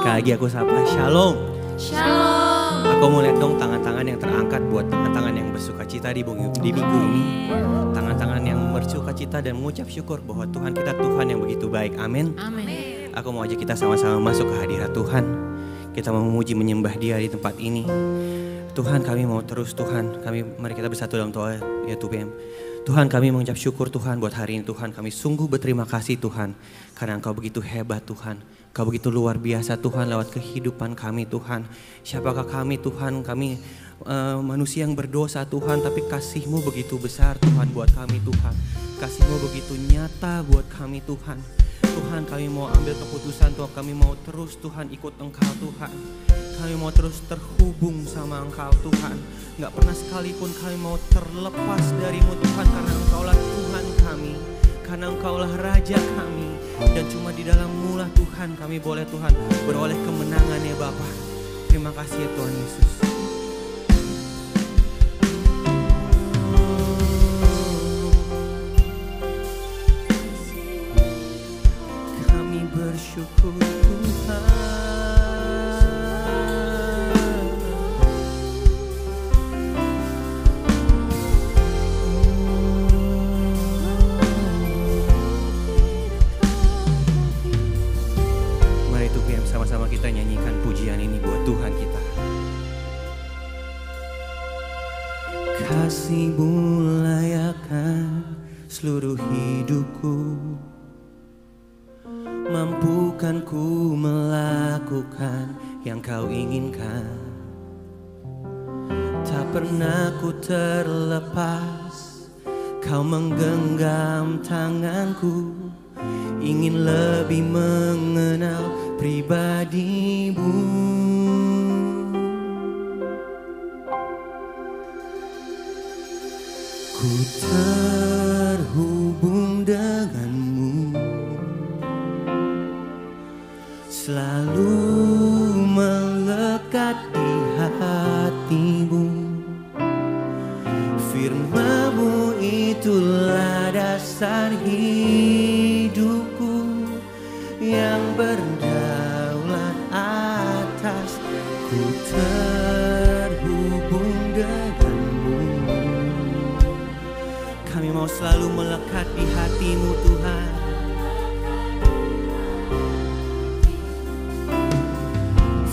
Sekali lagi aku sapa Shalom. Shalom. Aku mau lihat dong tangan-tangan yang terangkat buat tangan-tangan yang bersuka cita di minggu ini. Tangan-tangan yang bersuka cita dan mengucap syukur bahwa Tuhan kita Tuhan yang begitu baik. Amin. Amin. Aku mau ajak kita sama-sama masuk ke hadirat Tuhan. Kita mau memuji menyembah Dia di tempat ini. Tuhan, kami mau terus Tuhan. Mari kita bersatu dalam doa ya Tuhan. Tuhan, kami mengucap syukur Tuhan buat hari ini Tuhan. Kami sungguh berterima kasih Tuhan. Karena Engkau begitu hebat Tuhan. Engkau begitu luar biasa Tuhan lewat kehidupan kami Tuhan. Siapakah kami Tuhan? Kami manusia yang berdosa Tuhan. Tapi kasih-Mu begitu besar Tuhan buat kami Tuhan. kasih-Mu begitu nyata buat kami Tuhan. Tuhan, kami mau ambil keputusan Tuhan, kami mau terus Tuhan ikut Engkau Tuhan. Kami mau terus terhubung sama Engkau Tuhan. Gak pernah sekalipun kami mau terlepas dari-Mu Tuhan, karena Engkaulah Tuhan kami, karena Engkaulah Raja kami. Dan cuma di dalam-Mu lah Tuhan kami boleh Tuhan beroleh kemenangan ya Bapa. Terima kasih ya Tuhan Yesus. Kami bersyukur Tuhan. Mari Tuhan sama-sama kita nyanyikan pujian ini buat Tuhan kita. Kasih-Mu layakkan seluruh hidupku, mampukan ku melakukan yang Kau inginkan. Tak pernah ku terlepas, Kau menggenggam tanganku, ingin lebih mengenal pribadi-Mu. Ku terhubung dengan-Mu, selalu melekat di hati-Mu. Firman-Mu itulah dasar hidupku, yang berdaulat atas. Ku terhubung dengan-Mu, kami mau selalu melekat di hati-Mu Tuhan.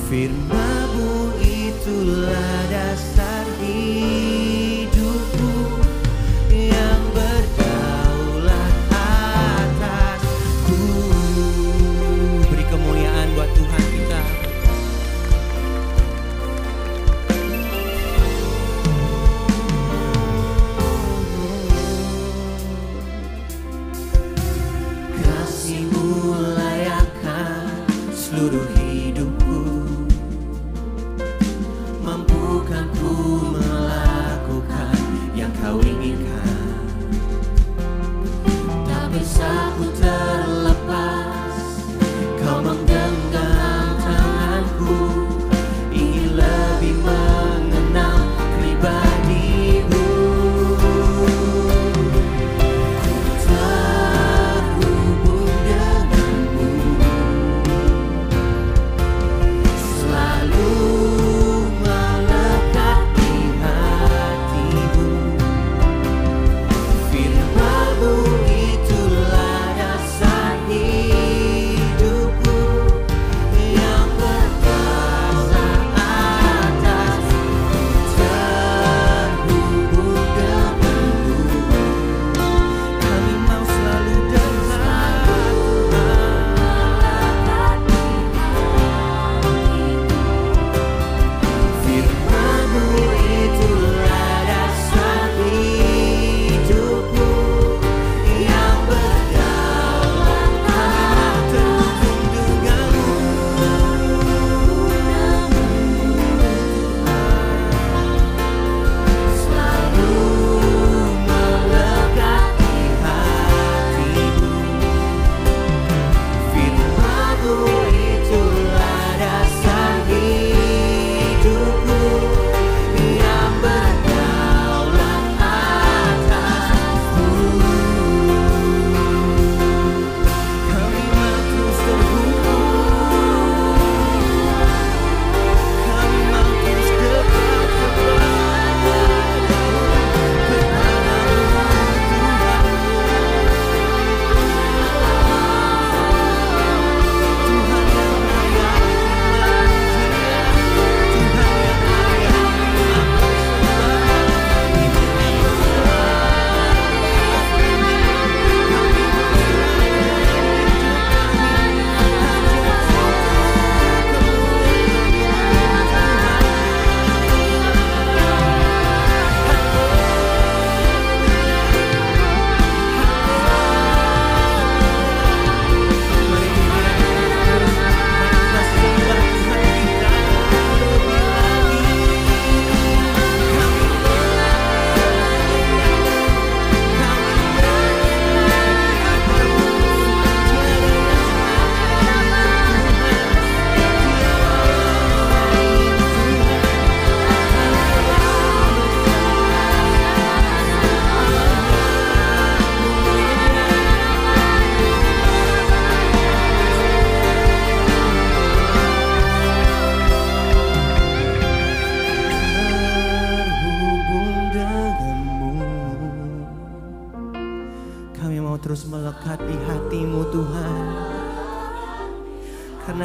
Firman-Mu itulah dasar hidupku, yang berdaulat atasku. Beri kemuliaan buat Tuhan kita. Kasih-Mu layakkan seluruh hidupku, mampukan ku melakukan yang Kau inginkan. Tak bisa ku terlepas, Kau menggenggam tanganku, ingin lebih mengenal pribadi-Mu. Ku terhubung dengan-Mu, selalu melekat di hati-Mu.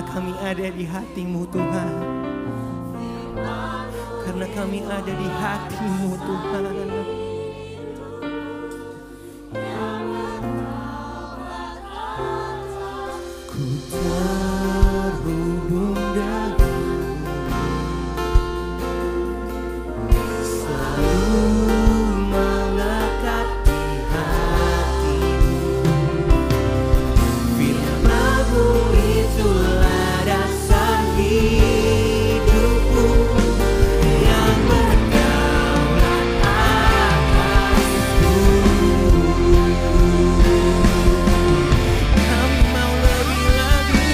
Karena kami ada di hati-Mu Tuhan. Karena kami ada di hati-Mu Tuhan. Ku terhubung denganmu, selalu melekat di hatimu. Firman-Mu itulah dasar hidupku yang berdaulat atasku. Kami mau lebih lagi,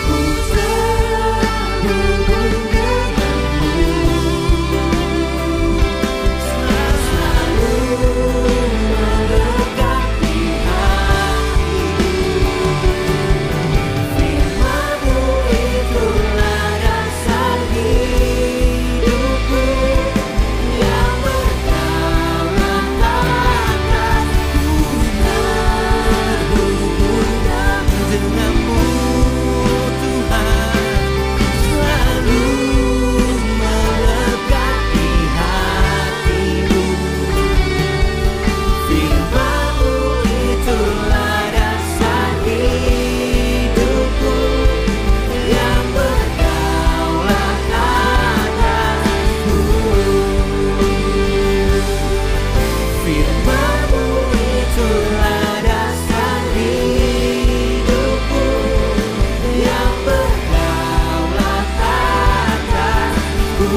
ku terhubung denganmu, selalu melekat di hatimu. Firman-Mu itulah dasar hidupku yang berdaulat atasku. Terhubung denganmu Tuhan, selalu melekat di hatimu. Firman-Mu itulah dasar hidupku yang berdaulat atasku. Firman-Mu itulah dasar hidupku yang berdaulat atasku.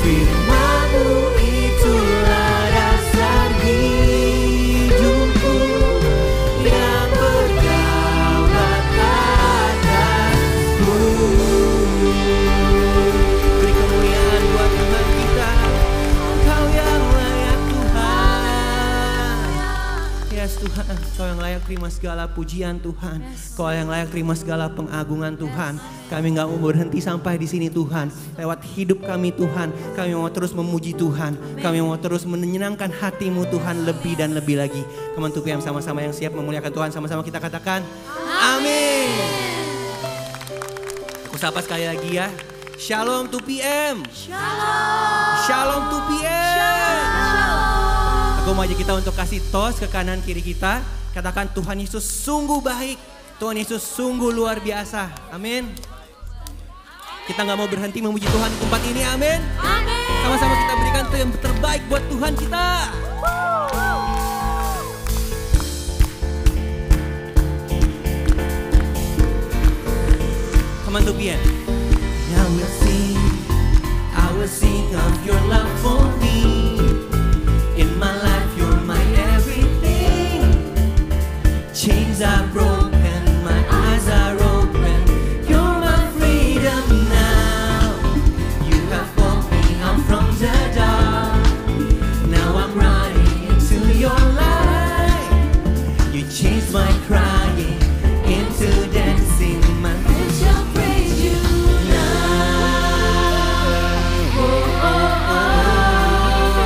Firman-Mu itulah dasar hidupku yang berdaulat atasku. Beri kemuliaan buat Tuhan kita, Engkau yang layak Tuhan. Yes Tuhan, Kau yang layak terima segala pujian Tuhan. Kau yang layak terima segala pengagungan Tuhan. Kami gak mau berhenti sampai di sini Tuhan. Lewat hidup kami Tuhan, kami mau terus memuji Tuhan. Kami mau terus menyenangkan hati-Mu Tuhan lebih dan lebih lagi. Come on 2PM sama-sama yang siap memuliakan Tuhan. Sama-sama kita katakan amin. Aku sapa sekali lagi ya. Shalom 2PM. Shalom 2PM. Aku mau ajak kita untuk kasih tos ke kanan kiri kita. Katakan Tuhan Yesus sungguh baik. Tuhan Yesus sungguh luar biasa. Amin. Kita gak mau berhenti memuji Tuhan di tempat ini. Amin. Sama-sama kita berikan yang terbaik buat Tuhan kita. Come on 2PM. I will sing of your love for me. In my life you're my everything. Chains are broken, my eyes are open. You're my freedom now. You have brought me out from the dark. Now I'm running into your light. You changed my crying into dancing. My lips shall praise you now. Oh, oh, oh.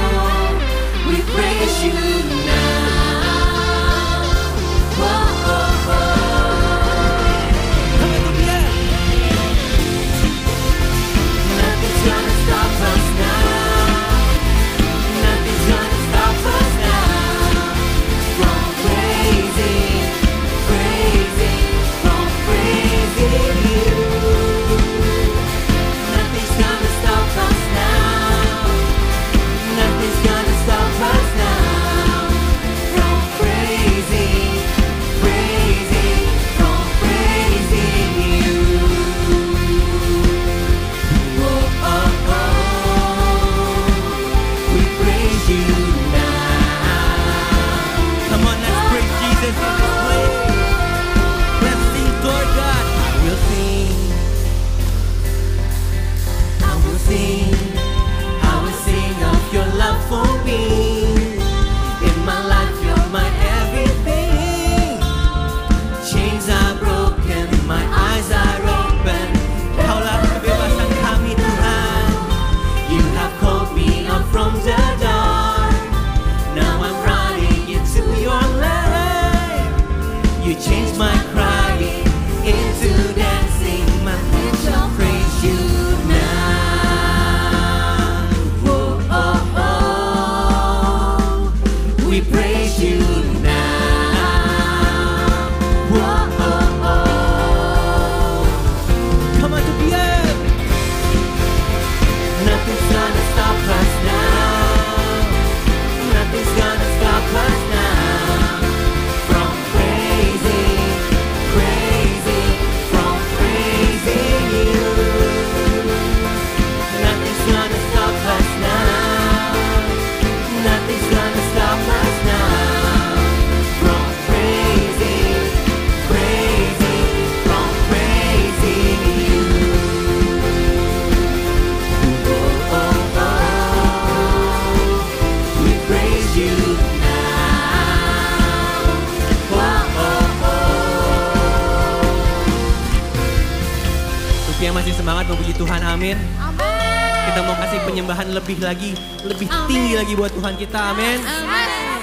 masih semangat memuji Tuhan, amin. Amin. Kita mau kasih penyembahan lebih lagi, lebih tinggi lagi buat Tuhan kita, amin. Amin.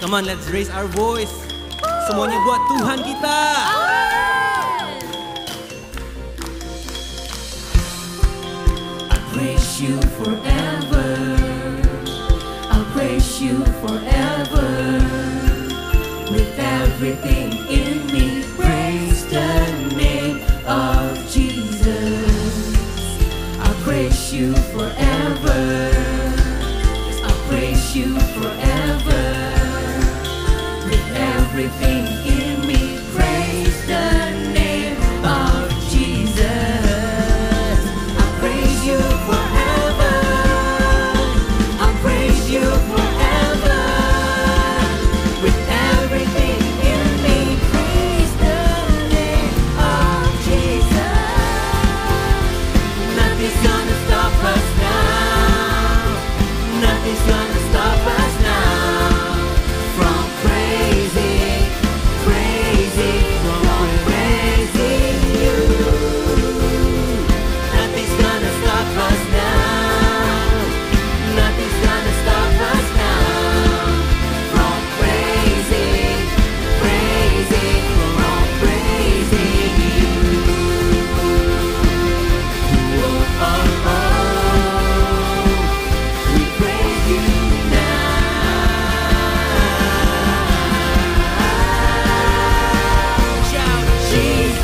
Come on, let's raise our voice. Semuanya buat Tuhan kita. I praise you forever. I'll praise you forever. With everything in me, praise the name of Jesus. I'll praise you forever. I'll praise you forever. With everything in me, praise the name of Jesus. I'll praise you forever. I'll praise you forever. With everything in me, praise the name of Jesus. Nothing's gonna stop us now. Nothing's gonna stop us now from praising, praising, from praising you. Nothing's gonna stop us now. Nothing's gonna stop us now from praising, praising, from praising you. Oh, oh, oh. We praise you now. Shout Jesus.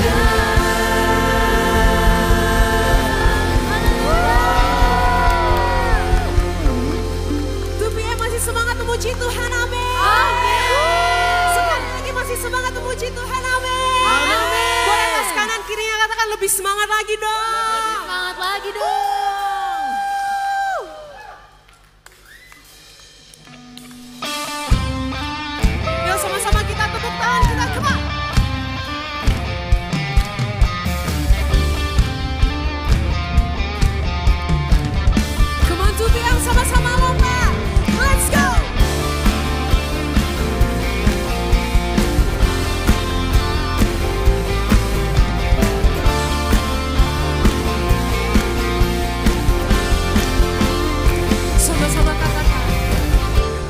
2PM masih semangat memuji Tuhan, amin. Sekali lagi masih semangat memuji Tuhan, amin. Boleh atas kanan kirinya katakan lebih semangat lagi dong. Semangat lagi dong. Yuk sama-sama kita tepuk tangan kita, come on. Come on 2PM sama-sama lomba. Let's go. Sama-sama katakan.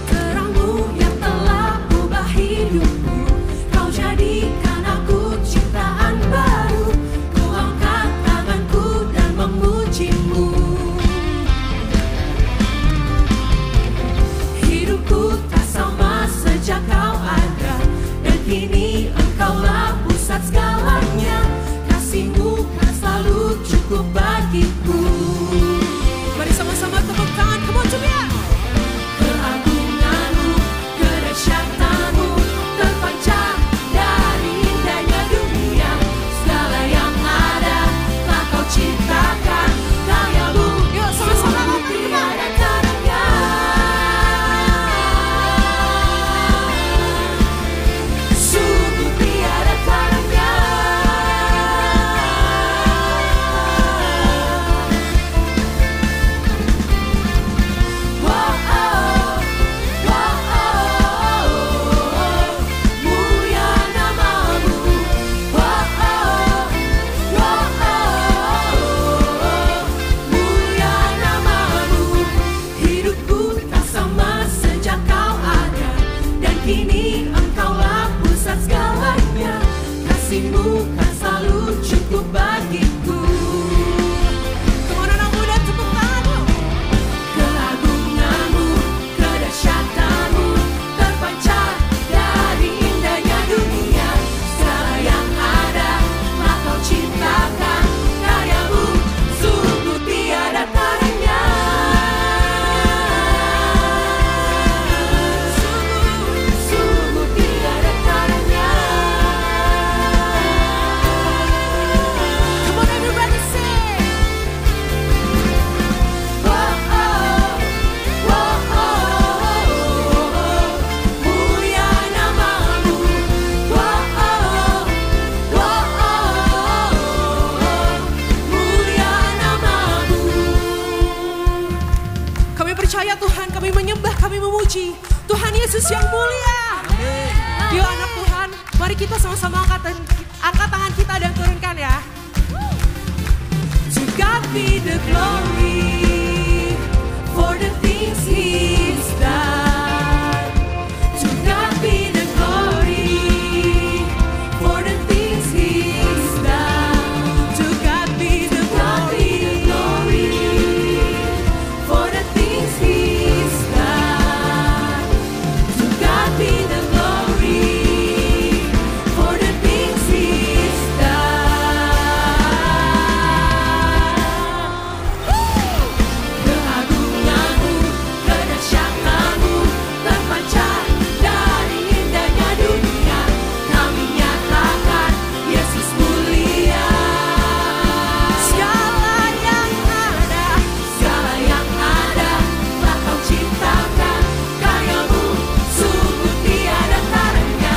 Terangmu yang telah ubah hidupku, Kau jadikan aku ciptaan baru. Ku angkat tanganku dan memujimu. Hidupku tak sama sejak Kau ada, dan kini Engkaulah pusat segalanya. Kasih-Mu kan selalu cukup bagiku. Mari sama-sama tepuk tangan, come on 2PM. Keagungan-Mu, kedahsyatan-Mu terpancar dari indahnya dunia. Segala yang ada telah Kau ciptakan. Karya-Mu Yuk sama-sama lomba, come on. tiada tandingan. Sungguh tiada tandingan. Wow, wow, wow, mulia nama-Mu. Wow, wow, mulia nama-Mu. Hidupku tak sama sejak Kau ada, dan kini Engkaulah pusat segalanya. Kasih-Mu kan selalu cukup bagiku. Come on anak muda tepuk tangan yuk. Keagungan-Mu, kedahsyatan-Mu terpancar dari indahnya dunia. Segala yang ada telah Kau ciptakan. Karya-Mu sungguh tiada tandingan. Sungguh tiada tandingan. Come on everybody sing. Mulia nama-Mu. Mulia nama-Mu. Kami percaya Tuhan, kami menyembah, kami memuji Tuhan Yesus yang mulia. Yuk anak Tuhan, mari kita sama-sama angkat tangan kita dan turunkan ya. be the glory for the things He's done. To God be the glory for the things He's done. To God be the glory for the things He's done. To God be the glory for the things He's keagunganmu, kedahsyatanmu terpancar dari indahnya dunia. Kami nyatakan Yesus mulia. segala yang ada telah Kau ciptakan. Karyamu sungguh tiada taranya.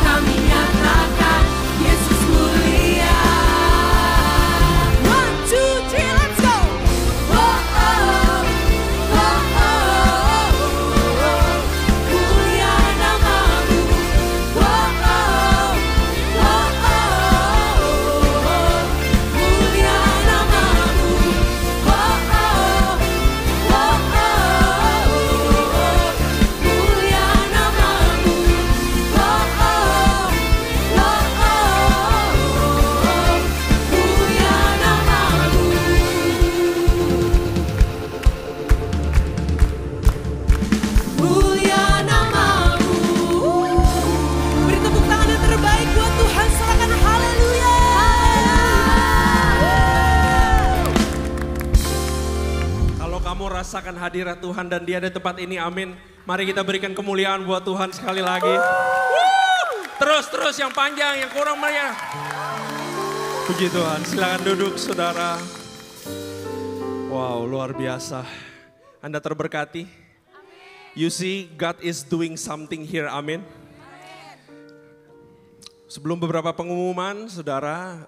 Kami nyatakan Yesus mulia. 1, 2, 3, let's go. Oh, oh, oh, oh, oh. Mulia namamu. Oh, oh, oh, oh. Mulia namamu. Oh, oh, oh, oh. Mulia namamu. Oh, oh, oh, oh. Mulia namamu. Mulia namamu. Beri tepuk tangan yang terbaik buat Tuhan, silakan haleluya. Kalau kamu rasakan hadirat Tuhan dan Dia di tempat ini, amin. Mari kita berikan kemuliaan buat Tuhan sekali lagi. Terus yang panjang, yang kurang meriah. Puji Tuhan, silakan duduk saudara. Wow, luar biasa. Anda terberkati. You see, God is doing something here, amin. Sebelum beberapa pengumuman, saudara,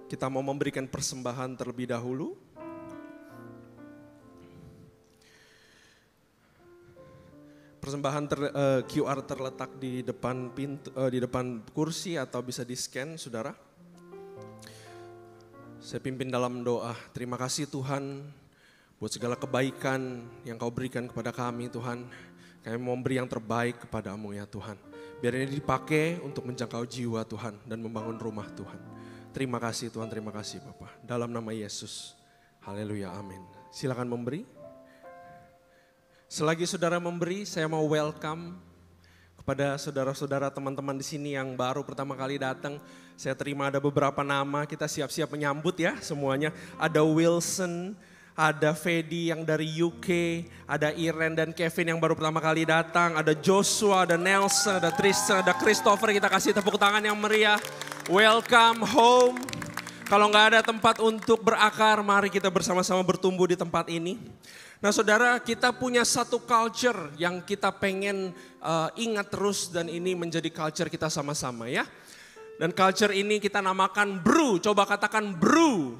kita mau memberikan persembahan terlebih dahulu. Persembahan QR terletak di depan pintu, di depan kursi atau bisa di-scan, saudara. Saya pimpin dalam doa. Terima kasih Tuhan buat segala kebaikan yang Kau berikan kepada kami, Tuhan. Kami mau memberi yang terbaik kepadamu ya Tuhan. Biar ini dipakai untuk menjangkau jiwa Tuhan dan membangun rumah Tuhan. Terima kasih Tuhan, terima kasih Bapak. Dalam nama Yesus. Haleluya, amin. Silakan memberi. Selagi saudara memberi, saya mau welcome kepada saudara-saudara teman-teman di sini yang baru pertama kali datang. Saya terima ada beberapa nama, kita siap-siap menyambut ya semuanya. Ada Wilson, ada Fedi yang dari UK, ada Iren dan Kevin yang baru pertama kali datang, ada Joshua, ada Nelson, ada Tristan, ada Christopher. Kita kasih tepuk tangan yang meriah. Welcome home. Kalau nggak ada tempat untuk berakar, mari kita bersama-sama bertumbuh di tempat ini. Nah saudara, kita punya satu culture yang kita pengen ingat terus dan ini menjadi culture kita sama-sama ya. Dan culture ini kita namakan BRU, coba katakan BRU.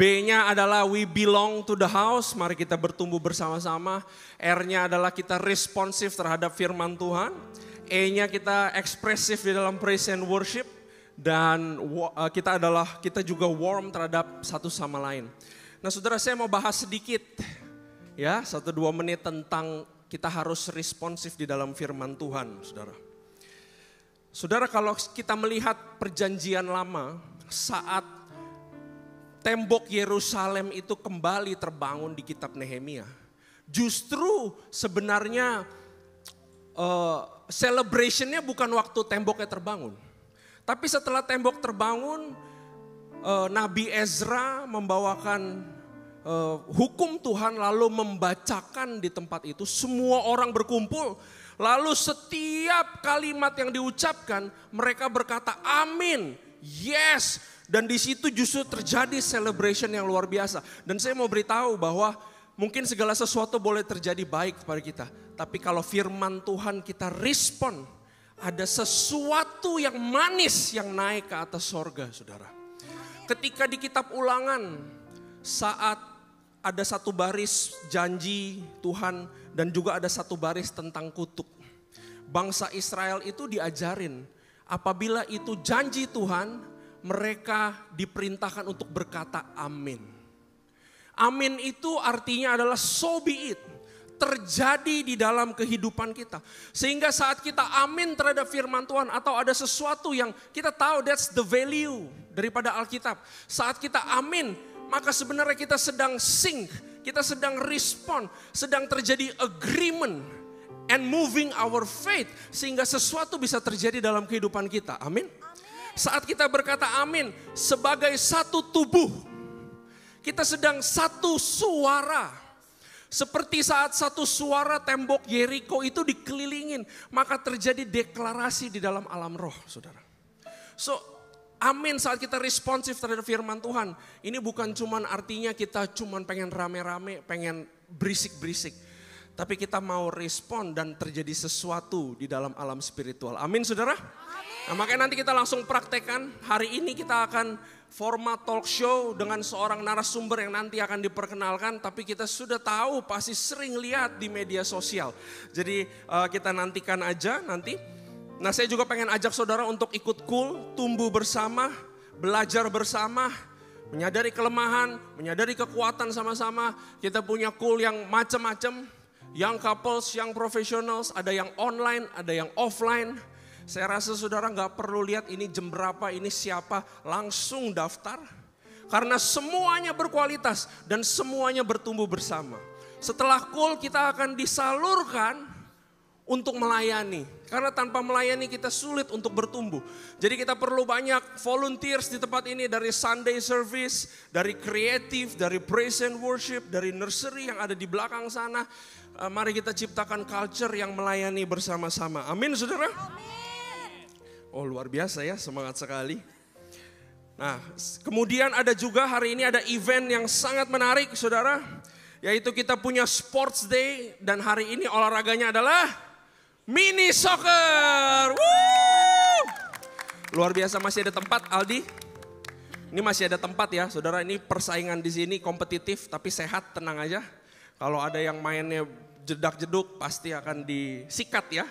B-nya adalah we belong to the house, mari kita bertumbuh bersama-sama. R-nya adalah kita responsif terhadap firman Tuhan. E-nya kita ekspresif di dalam praise and worship. Dan kita juga warm terhadap satu sama lain. Nah saudara, saya mau bahas sedikit ya 1-2 menit tentang kita harus responsif di dalam firman Tuhan, saudara. Saudara, kalau kita melihat perjanjian lama saat tembok Yerusalem itu kembali terbangun di kitab Nehemia, justru sebenarnya celebrationnya bukan waktu temboknya terbangun. Tapi setelah tembok terbangun, Nabi Ezra membawakan hukum Tuhan lalu membacakan di tempat itu. Semua orang berkumpul. Lalu setiap kalimat yang diucapkan mereka berkata amin, yes. Dan di situ justru terjadi celebration yang luar biasa. Dan saya mau beritahu bahwa mungkin segala sesuatu boleh terjadi baik kepada kita. Tapi kalau firman Tuhan kita respon, ada sesuatu yang manis yang naik ke atas sorga, saudara. Ketika di kitab Ulangan, saat ada satu baris janji Tuhan dan juga ada satu baris tentang kutuk. Bangsa Israel itu diajarin, apabila itu janji Tuhan, mereka diperintahkan untuk berkata amin. Amin itu artinya adalah so be it. Terjadi di dalam kehidupan kita. Sehingga saat kita amin terhadap firman Tuhan atau ada sesuatu yang kita tahu that's the value daripada Alkitab. Saat kita amin, maka sebenarnya kita sedang sync, kita sedang respond, sedang terjadi agreement and moving our faith sehingga sesuatu bisa terjadi dalam kehidupan kita. Amin. Saat kita berkata amin sebagai satu tubuh, kita sedang satu suara. Seperti saat satu suara tembok Yeriko itu dikelilingin, maka terjadi deklarasi di dalam alam roh, saudara. So, amin saat kita responsif terhadap firman Tuhan. Ini bukan cuman artinya kita cuman pengen rame-rame, pengen berisik-berisik. Tapi kita mau respon dan terjadi sesuatu di dalam alam spiritual. Amin, saudara? Nah, makanya nanti kita langsung praktekkan. Hari ini kita akan format talk show dengan seorang narasumber yang nanti akan diperkenalkan. Tapi kita sudah tahu pasti sering lihat di media sosial. Jadi kita nantikan aja nanti. Nah, saya juga pengen ajak saudara untuk ikut cool, tumbuh bersama, belajar bersama, menyadari kelemahan, menyadari kekuatan sama-sama. Kita punya cool yang macam-macam, young couples, young professionals, ada yang online, ada yang offline. Saya rasa saudara nggak perlu lihat ini jam berapa, ini siapa, langsung daftar. Karena semuanya berkualitas dan semuanya bertumbuh bersama. Setelah cool kita akan disalurkan untuk melayani. Karena tanpa melayani kita sulit untuk bertumbuh. Jadi kita perlu banyak volunteers di tempat ini dari Sunday service, dari kreatif, dari praise and worship, dari nursery yang ada di belakang sana. Mari kita ciptakan culture yang melayani bersama-sama. Amin, saudara? Amin. Oh, luar biasa ya, semangat sekali. Nah, kemudian ada juga hari ini ada event yang sangat menarik, saudara. Yaitu kita punya Sports Day dan hari ini olahraganya adalah mini soccer. Woo! Luar biasa, masih ada tempat, Aldi? Ini masih ada tempat ya, saudara. Ini persaingan di sini kompetitif tapi sehat, tenang aja. Kalau ada yang mainnya jedak-jeduk pasti akan disikat ya.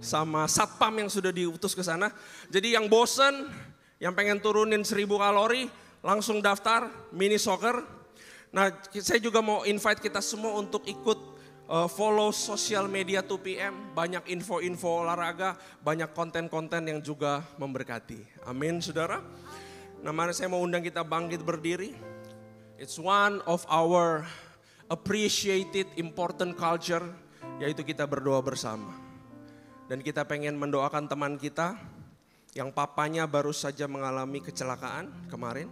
Sama satpam yang sudah diutus ke sana. Jadi yang bosen, yang pengen turunin 1000 kalori, langsung daftar mini soccer. Nah, saya juga mau invite kita semua untuk ikut follow sosial media 2PM. Banyak info-info olahraga, banyak konten-konten yang juga memberkati. Amin, saudara. Nah, mari saya mau undang kita bangkit berdiri. It's one of our appreciated important culture, yaitu kita berdoa bersama. Dan kita pengen mendoakan teman kita yang papanya baru saja mengalami kecelakaan kemarin.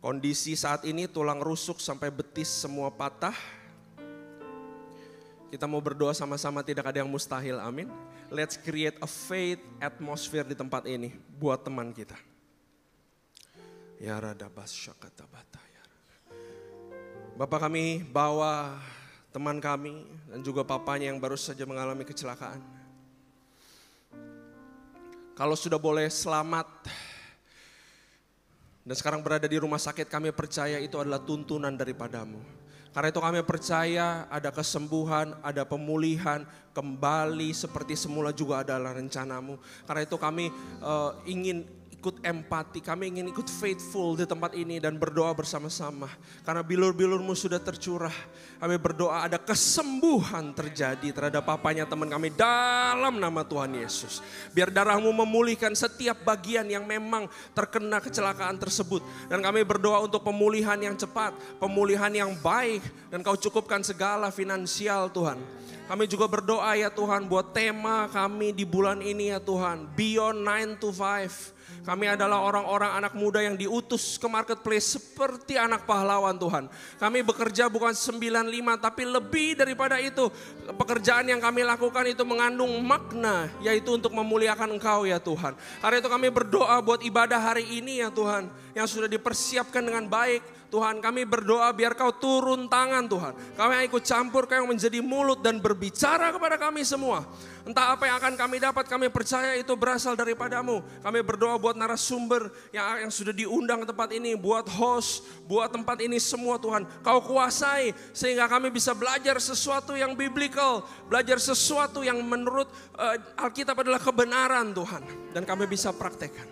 Kondisi saat ini tulang rusuk sampai betis semua patah. Kita mau berdoa sama-sama, tidak ada yang mustahil, amin. Let's create a faith atmosphere di tempat ini buat teman kita. Ya radabas syakatabata ya. Bapak, kami bawa teman kami dan juga papanya yang baru saja mengalami kecelakaan. Kalau sudah boleh selamat dan sekarang berada di rumah sakit, kami percaya itu adalah tuntunan daripadamu. Karena itu kami percaya ada kesembuhan, ada pemulihan, kembali seperti semula juga adalah rencanamu. Karena itu kami ingin ikut empati, kami ingin ikut faithful di tempat ini dan berdoa bersama-sama. Karena bilur-bilurmu sudah tercurah, kami berdoa ada kesembuhan terjadi terhadap papanya teman kami dalam nama Tuhan Yesus. Biar darahmu memulihkan setiap bagian yang memang terkena kecelakaan tersebut. Dan kami berdoa untuk pemulihan yang cepat, pemulihan yang baik, dan kau cukupkan segala finansial Tuhan. Kami juga berdoa ya Tuhan buat tema kami di bulan ini ya Tuhan, Beyond 9 to 5. Kami adalah orang-orang anak muda yang diutus ke marketplace seperti anak pahlawan Tuhan. Kami bekerja bukan 9-5 tapi lebih daripada itu. Pekerjaan yang kami lakukan itu mengandung makna, yaitu untuk memuliakan Engkau ya Tuhan. Karena itu kami berdoa buat ibadah hari ini ya Tuhan, yang sudah dipersiapkan dengan baik. Tuhan, kami berdoa biar Kau turun tangan Tuhan. Kami ikut campur, Kau yang menjadi mulut dan berbicara kepada kami semua. Entah apa yang akan kami dapat, kami percaya itu berasal daripadamu. Kami berdoa buat narasumber yang sudah diundang ke tempat ini, buat host, buat tempat ini semua Tuhan. Kau kuasai sehingga kami bisa belajar sesuatu yang biblical, belajar sesuatu yang menurut Alkitab adalah kebenaran Tuhan. Dan kami bisa praktekkan.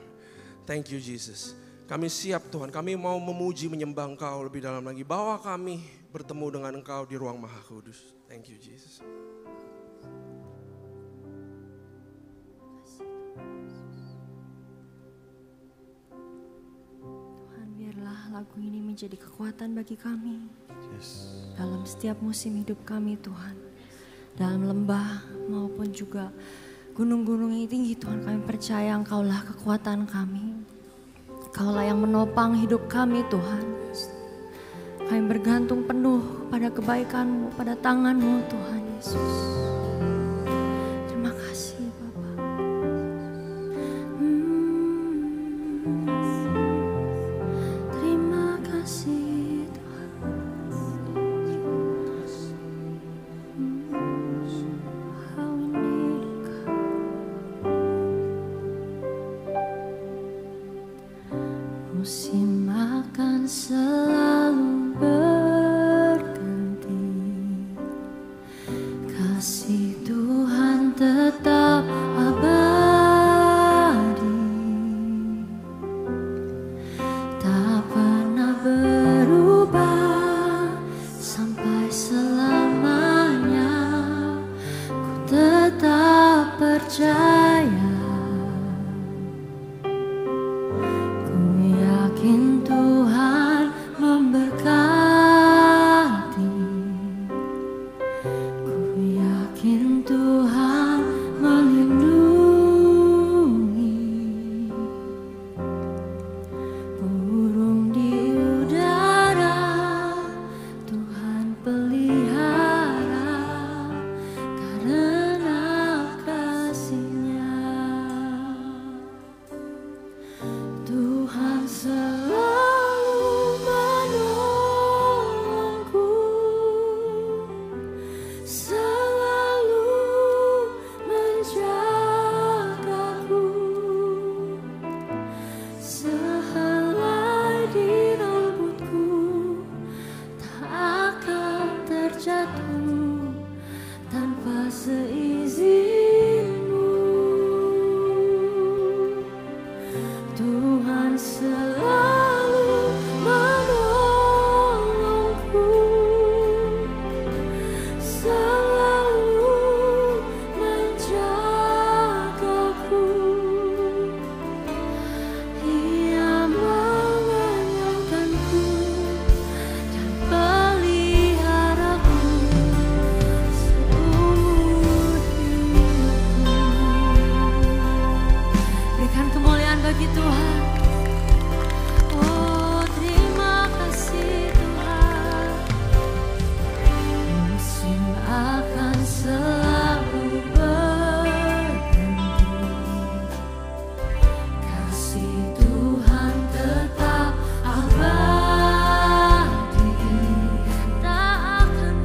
Thank you Jesus. Kami siap Tuhan, kami mau memuji menyembah Engkau lebih dalam lagi. Bawa kami bertemu dengan Engkau di ruang Maha Kudus. Thank you Jesus. Tuhan, biarlah lagu ini menjadi kekuatan bagi kami. Dalam setiap musim hidup kami Tuhan. Dalam lembah maupun juga gunung-gunung yang tinggi Tuhan, kami percaya Engkaulah kekuatan kami. Engkaulah yang menopang hidup kami Tuhan. Kami bergantung penuh pada kebaikan-Mu, pada tangan-Mu Tuhan Yesus. Terima kasih Bapa. Terima kasih Tuhan. How we need God. Musim akan selalu berganti, kasih Tuhan tetap abadi, tak pernah berubah sampai selamanya. Ku tetap percaya. Yakin Tuhan memberkati, ku yakin Tuhan melindungi, burung di udara Tuhan pelihara karena kasih-Nya. Tuhan selalu menolongku, selalu menjagaku, sehelai di rambutku tak akan terjatuh tanpa seizin-Mu. Tuhan selalu menolongku, selalu menjagaku. Ia mengenyangkanku dan peliharaku seumur hidupku. Berikan kemuliaan bagi Tuhan. Oh, terima kasih Tuhan. Musim akan selalu berganti, kasih Tuhan tetap abadi, tak akan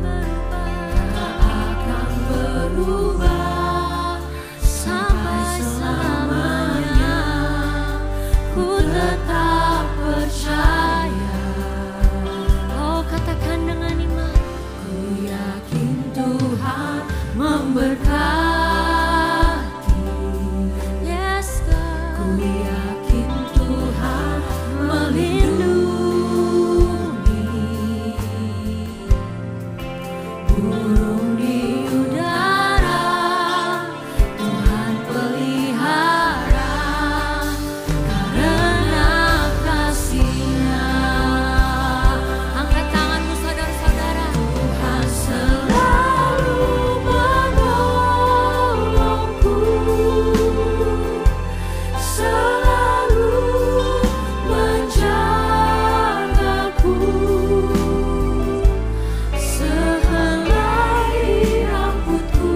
berubah sampai selamanya. Ku tetap percaya. Oh, katakan dengan iman. Ku yakin Tuhan memberkati. Yes God. Ku yakin Tuhan melindungi, burung di udara Tuhan pelihara karena kasih-Nya. Angkat tanganmu saudara-saudara. Tuhan selalu menolongku, selalu menjagaku, sehelai rambutku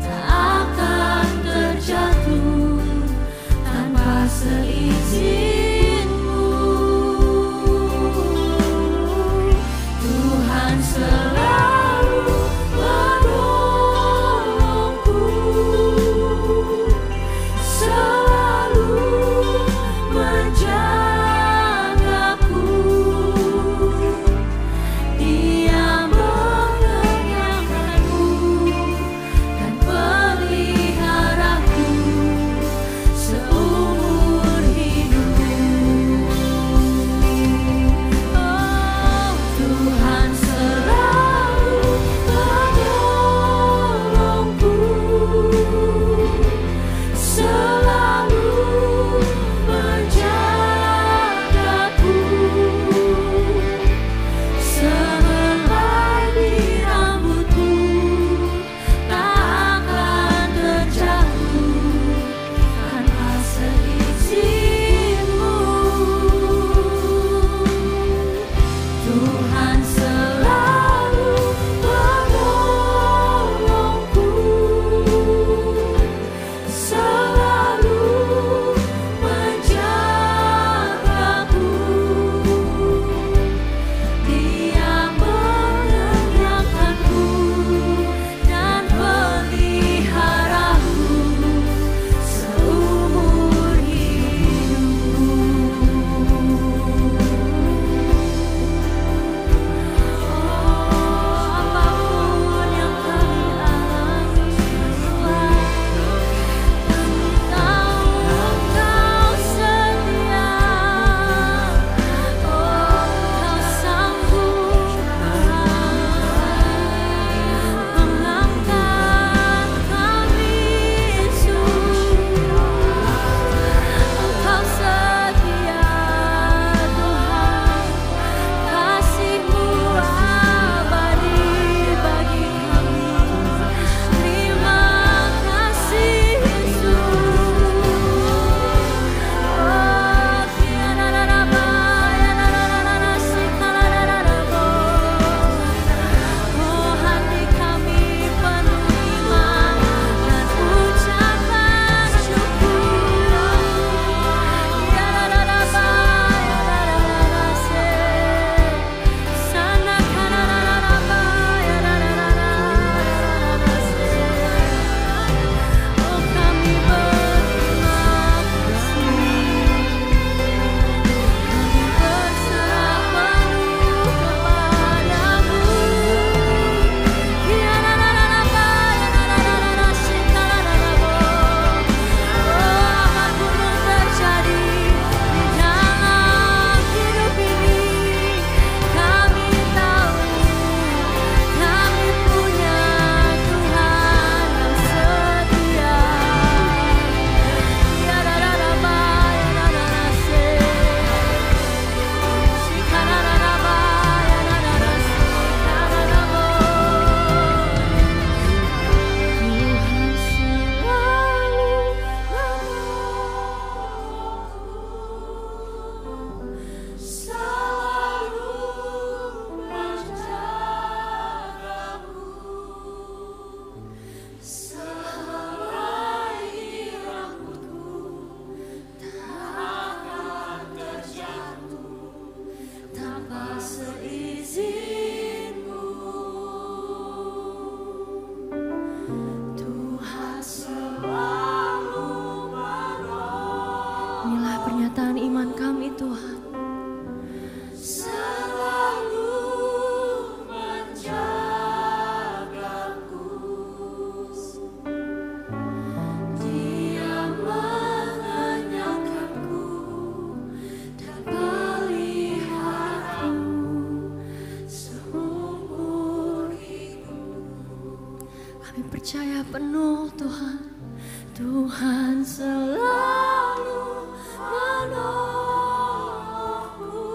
tak akan terjatuh tanpa seizin-Mu. Tuhan selalu menolongku, selalu menjagaku. Dia mengenyangkanku dan peliharaku seumur hidupku. kekuatan iman kami Tuhan. Selalu menjagaku, Dia mengenyangkanku dan peliharaku seumur hidup. Kami percaya penuh Tuhan, Tuhan selalu menolongku,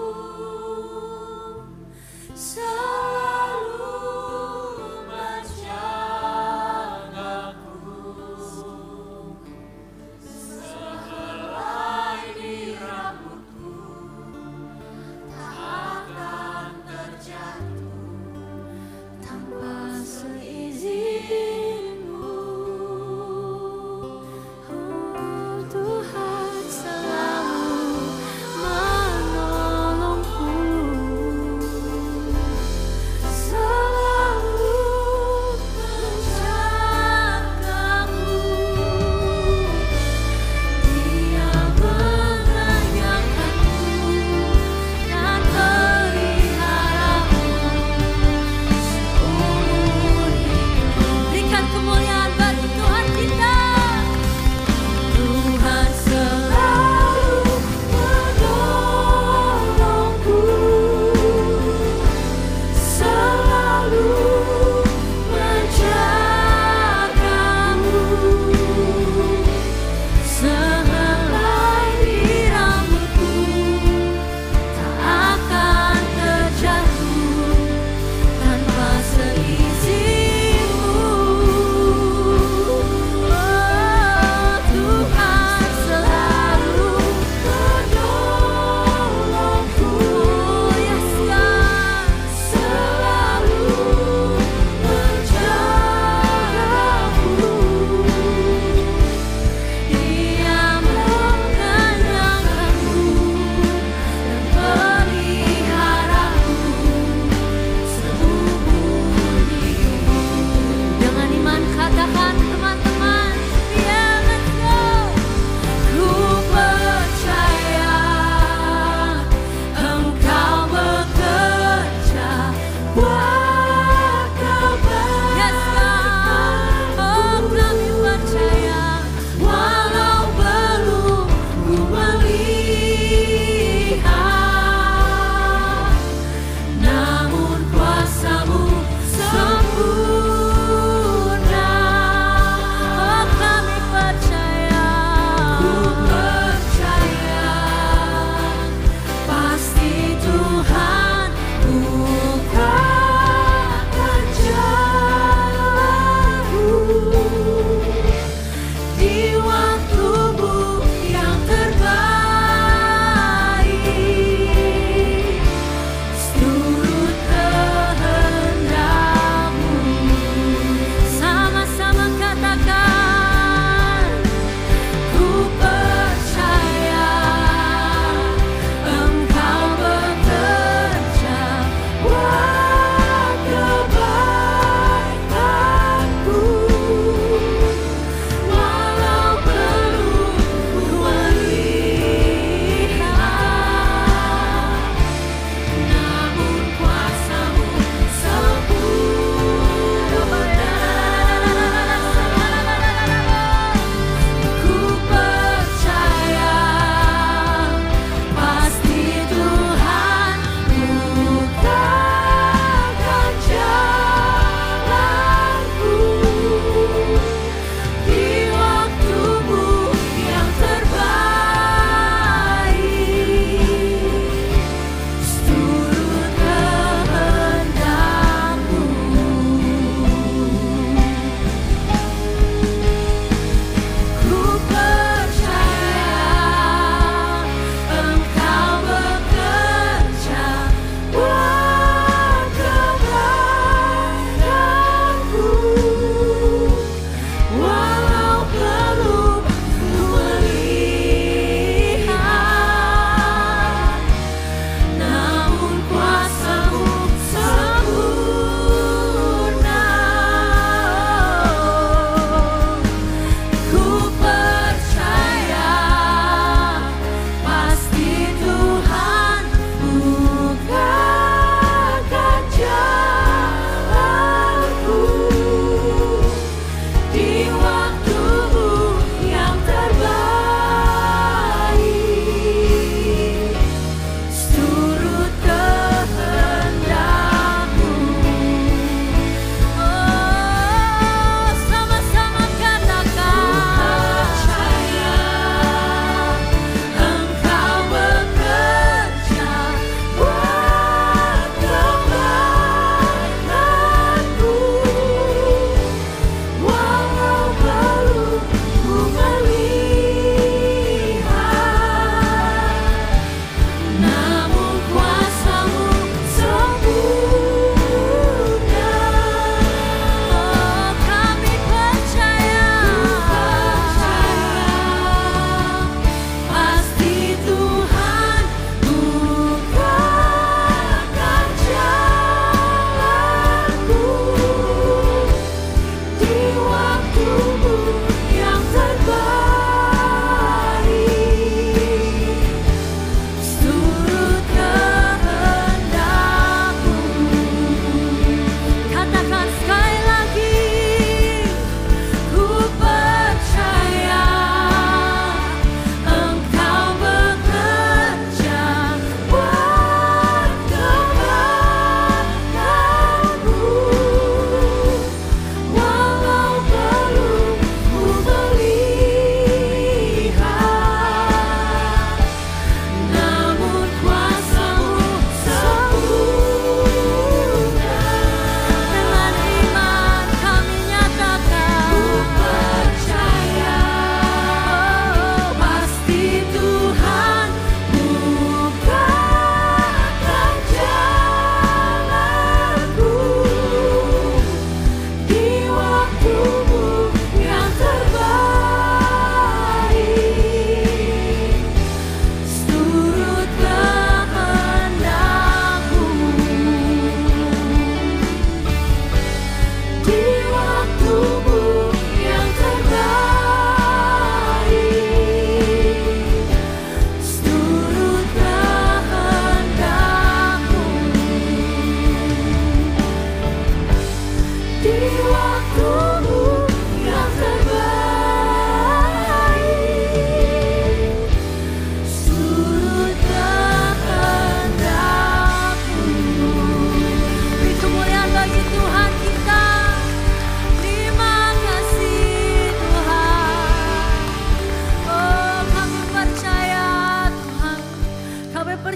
selalu menjagaku, sehelai di rambutku tak akan terjatuh tanpa seizin. Tuhan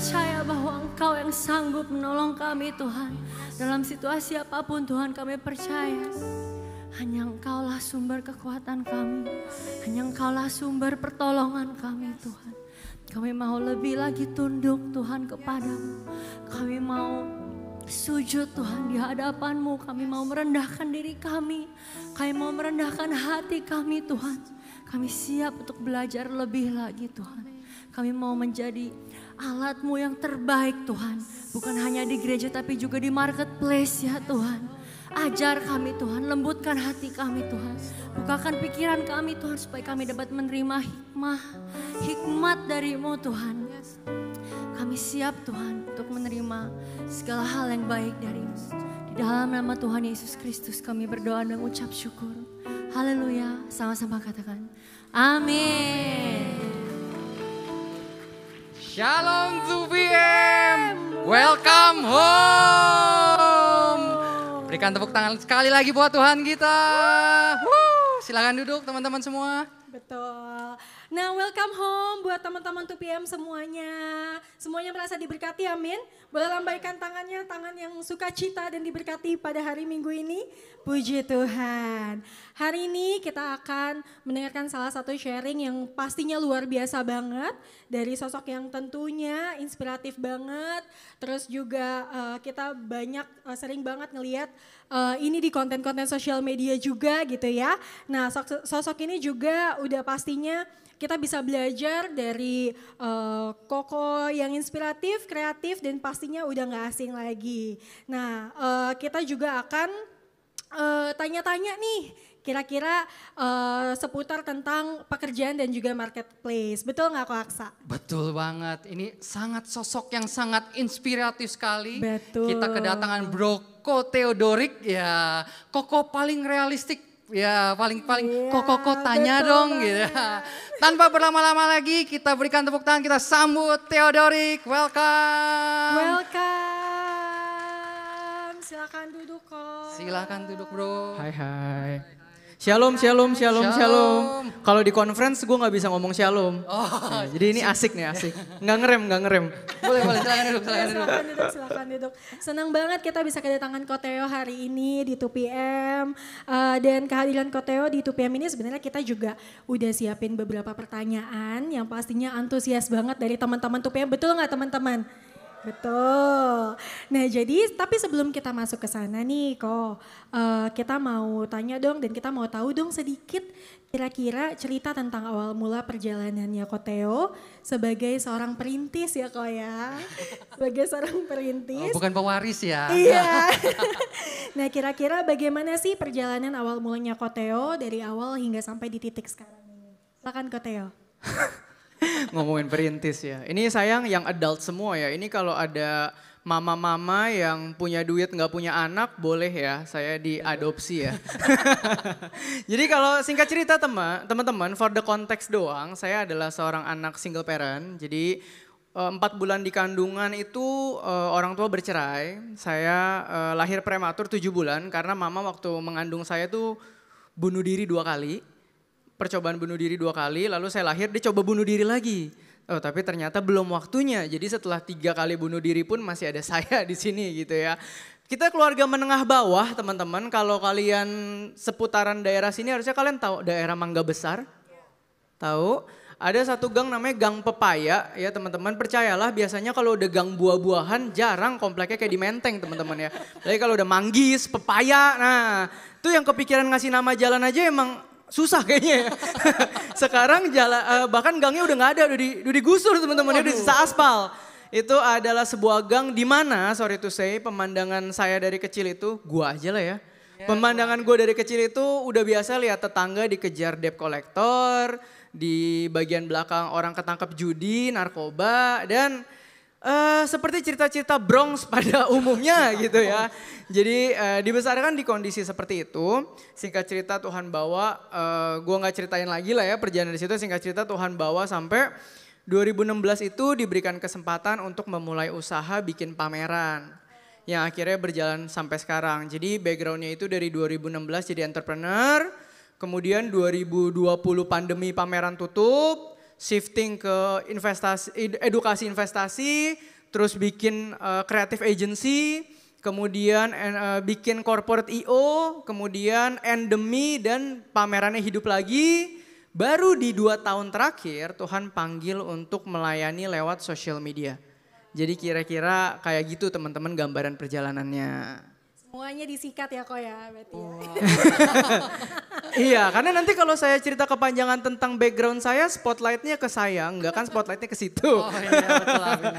percaya bahwa Engkau yang sanggup menolong kami Tuhan. Dalam situasi apapun Tuhan kami percaya. Hanya Engkaulah sumber kekuatan kami. Hanya Engkaulah sumber pertolongan kami Tuhan. Kami mau lebih lagi tunduk Tuhan kepadamu. Kami mau sujud Tuhan di hadapan-Mu. Kami mau merendahkan diri kami. Kami mau merendahkan hati kami Tuhan. Kami siap untuk belajar lebih lagi Tuhan. Kami mau menjadi alat-Mu yang terbaik Tuhan. Bukan hanya di gereja tapi juga di marketplace ya Tuhan. Ajar kami Tuhan, lembutkan hati kami Tuhan. Bukakan pikiran kami Tuhan supaya kami dapat menerima hikmat dari-Mu Tuhan. Kami siap Tuhan untuk menerima segala hal yang baik dari-Mu. Di dalam nama Tuhan Yesus Kristus kami berdoa dan ucap syukur. Haleluya, sama-sama katakan amin. Shalom 2PM, welcome home. Berikan tepuk tangan sekali lagi buat Tuhan kita. Silakan duduk teman-teman semua. Betul. Nah, welcome home buat teman-teman 2PM semuanya. Semuanya merasa diberkati, amin. Boleh lambaikan tangannya, tangan yang sukacita dan diberkati pada hari Minggu ini. Puji Tuhan. Hari ini kita akan mendengarkan salah satu sharing yang pastinya luar biasa banget. Dari sosok yang tentunya inspiratif banget. Terus juga kita sering banget ngelihat ini di konten-konten sosial media juga gitu ya. Nah, sosok ini juga udah pastinya kita bisa belajar dari Koko yang inspiratif, kreatif, dan pastinya udah gak asing lagi. Nah, kita juga akan tanya-tanya nih, kira-kira seputar tentang pekerjaan dan juga marketplace. Betul gak Ko Aksa? Betul banget, ini sosok yang sangat inspiratif sekali. Betul. Kita kedatangan Bro Ko Theodorik, ya Koko paling realistik. Ya paling Koko tanya dong gitu. Tanpa berlama-lama lagi kita berikan tepuk tangan, kita sambut Theodorik. Welcome. Welcome. Silakan duduk Ko. Silakan duduk Bro. Hai. Shalom. Kalau di conference gue gak bisa ngomong shalom. Nah, jadi ini asik. Nggak ngerem. Boleh, silakan duduk. Silakan duduk. Senang banget kita bisa kedatangan Ko Theo hari ini di 2PM. Dan kehadiran Ko Theo di 2PM ini sebenarnya kita juga udah siapin beberapa pertanyaan yang pastinya antusias banget dari teman-teman 2PM. Betul nggak teman-teman? Betul. Nah jadi tapi sebelum kita masuk ke sana nih Ko, kita mau tanya dong dan kita mau tahu dong sedikit kira-kira cerita tentang awal mula perjalanannya Ko Theo sebagai seorang perintis ya Ko ya. Sebagai seorang perintis. Bukan pewaris ya. Iya. Nah kira-kira bagaimana sih perjalanan awal mulanya Ko Theo dari awal hingga sampai di titik sekarang ini. Silakan Ko Theo. Ngomongin perintis ya. Ini sayang yang adult semua ya. Ini kalau ada mama-mama yang punya duit nggak punya anak boleh ya. Saya diadopsi ya. Jadi kalau singkat cerita teman-teman for the context doang. Saya adalah seorang anak single parent. Jadi 4 bulan di kandungan itu orang tua bercerai. Saya lahir prematur 7 bulan karena mama waktu mengandung saya tuh bunuh diri 2 kali. Percobaan bunuh diri 2 kali, lalu saya lahir dia coba bunuh diri lagi. Oh tapi ternyata belum waktunya, jadi setelah 3 kali bunuh diri pun masih ada saya di sini gitu ya. Kita keluarga menengah bawah teman-teman, kalau kalian seputaran daerah sini harusnya kalian tahu daerah Mangga Besar. Tahu? Ada satu gang namanya Gang Pepaya ya teman-teman, percayalah biasanya kalau udah gang buah-buahan jarang kompleknya kayak di Menteng teman-teman ya. Jadi kalau udah manggis, pepaya, nah itu yang kepikiran ngasih nama jalan aja emang susah kayaknya ya. Sekarang bahkan gangnya udah gak ada, udah digusur teman-teman, udah sisa aspal. Itu adalah sebuah gang di mana, sorry to say, pemandangan saya dari kecil itu, gua aja lah ya. Pemandangan gue dari kecil itu udah biasa lihat tetangga dikejar debt collector, di bagian belakang orang ketangkep judi, narkoba, dan seperti cerita-cerita Bronx pada umumnya gitu ya. Jadi dibesarkan di kondisi seperti itu. Singkat cerita Tuhan bawa, gue gak ceritain lagi lah ya perjalanan di situ. Singkat cerita Tuhan bawa sampai 2016 itu diberikan kesempatan untuk memulai usaha bikin pameran. Yang akhirnya berjalan sampai sekarang. Jadi backgroundnya itu dari 2016 jadi entrepreneur. Kemudian 2020 pandemi pameran tutup. shifting ke edukasi investasi, terus bikin creative agency, kemudian bikin corporate EO, kemudian endemi dan pamerannya hidup lagi. Baru di 2 tahun terakhir Tuhan panggil untuk melayani lewat social media. Jadi kira-kira kayak gitu teman-teman gambaran perjalanannya. Semuanya disingkat ya kok ya berarti ya. Iya, karena nanti kalau saya cerita kepanjangan tentang background saya, spotlightnya ke saya, enggak kan spotlightnya ke situ. Oh iya betul, amin.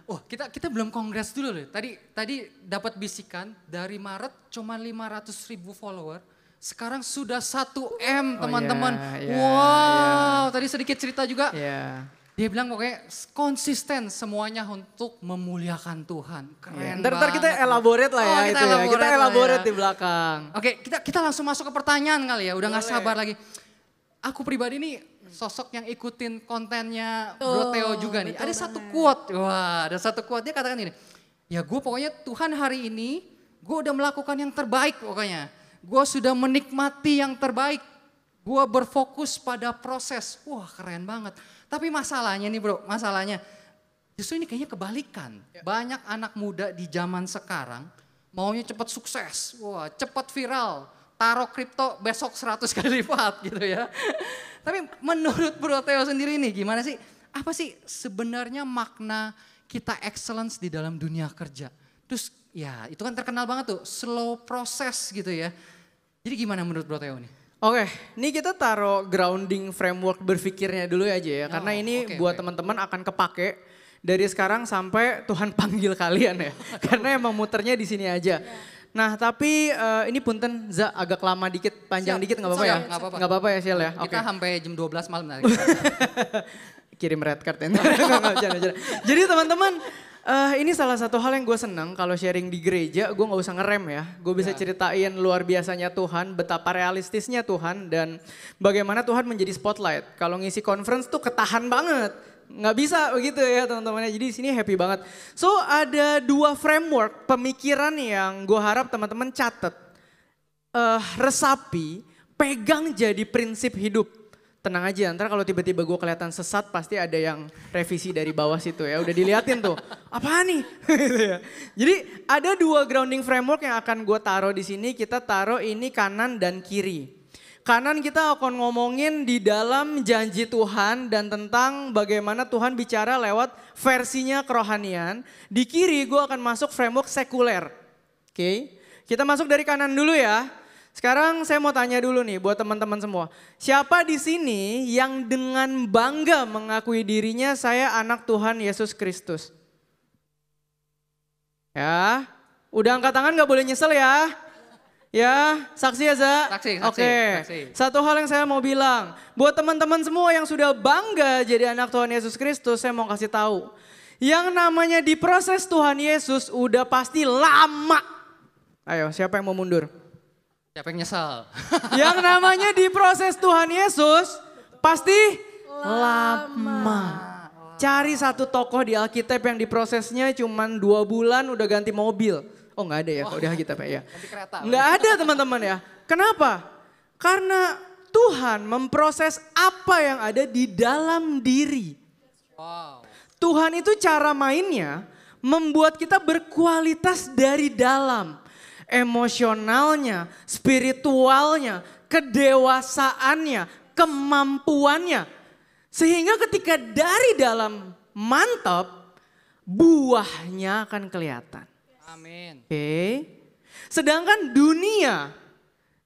Oh kita belum kongres dulu loh. Tadi dapat bisikan dari Maret cuma 500.000 follower. Sekarang sudah 1M teman-teman. Wow, tadi sedikit cerita juga. Dia bilang pokoknya konsisten semuanya untuk memuliakan Tuhan. Keren banget. Ntar kita elaborate lah ya itu ya. Kita elaborate di belakang. Oke, kita langsung masuk ke pertanyaan kali ya. Udah gak sabar lagi. Aku pribadi nih sosok yang ikutin kontennya Bro Theo juga nih. Ada satu quote, ada satu quote dia katakan gini. Ya gue pokoknya Tuhan hari ini gue udah melakukan yang terbaik pokoknya. Gue sudah menikmati yang terbaik. Gue berfokus pada proses. Wah keren banget. Tapi masalahnya nih bro, justru ini kayaknya kebalikan. Banyak anak muda di zaman sekarang maunya cepat sukses, cepat viral, taruh kripto besok 100 kali lipat gitu ya. Tapi menurut Bro Theo sendiri nih gimana sih? Apa sih sebenarnya makna kita excellence di dalam dunia kerja? Terus ya itu kan terkenal banget tuh, slow process gitu ya. Jadi gimana menurut Bro Theo nih? Oke, ini kita taruh grounding framework berpikirnya dulu aja ya. Karena ini buat teman-teman akan kepake dari sekarang sampai Tuhan panggil kalian ya. Karena emang muternya di sini aja. Nah tapi ini punten agak lama dikit, panjang dikit gak apa-apa ya? Gak apa-apa ya Sial ya? Kita sampai jam 12 malam nanti. Kirim red card ya. Jadi teman-teman, ini salah satu hal yang gue seneng kalau sharing di gereja, gue gak usah ngerem ya. Gue bisa ceritain luar biasanya Tuhan, betapa realistisnya Tuhan dan bagaimana Tuhan menjadi spotlight. Kalau ngisi conference tuh ketahan banget. Nggak bisa begitu ya teman-teman. Jadi di sini happy banget. So ada 2 framework pemikiran yang gue harap teman-teman catat. Resapi, pegang jadi prinsip hidup. Tenang aja, ntar kalau tiba-tiba gue kelihatan sesat pasti ada yang revisi dari bawah situ ya. Udah diliatin tuh, apaan nih? Jadi ada 2 grounding framework yang akan gue taruh di sini. Kita taruh ini kanan dan kiri. Kanan kita akan ngomongin di dalam janji Tuhan dan tentang bagaimana Tuhan bicara lewat versinya kerohanian. Di kiri gue akan masuk framework sekuler. Oke, kita masuk dari kanan dulu ya. Sekarang saya mau tanya dulu nih buat teman-teman semua. Siapa di sini yang dengan bangga mengakui dirinya saya anak Tuhan Yesus Kristus? Ya, udah angkat tangan gak boleh nyesel ya. Ya, saksi ya Za? Saksi. Oke, satu hal yang saya mau bilang. Buat teman-teman semua yang sudah bangga jadi anak Tuhan Yesus Kristus, saya mau kasih tahu. Yang namanya diproses Tuhan Yesus udah pasti lama. Ayo, siapa yang mau mundur? Siapa yang nyesal? Yang namanya diproses Tuhan Yesus pasti lama. Cari satu tokoh di Alkitab yang diprosesnya cuma 2 bulan udah ganti mobil. Oh nggak ada ya kalau di Alkitab ya. Nggak ada teman-teman ya. Kenapa? Karena Tuhan memproses apa yang ada di dalam diri. Tuhan itu cara mainnya membuat kita berkualitas dari dalam. Emosionalnya, spiritualnya, kedewasaannya, kemampuannya. Sehingga ketika dari dalam mantap, buahnya akan kelihatan. Amin. Oke. Sedangkan dunia,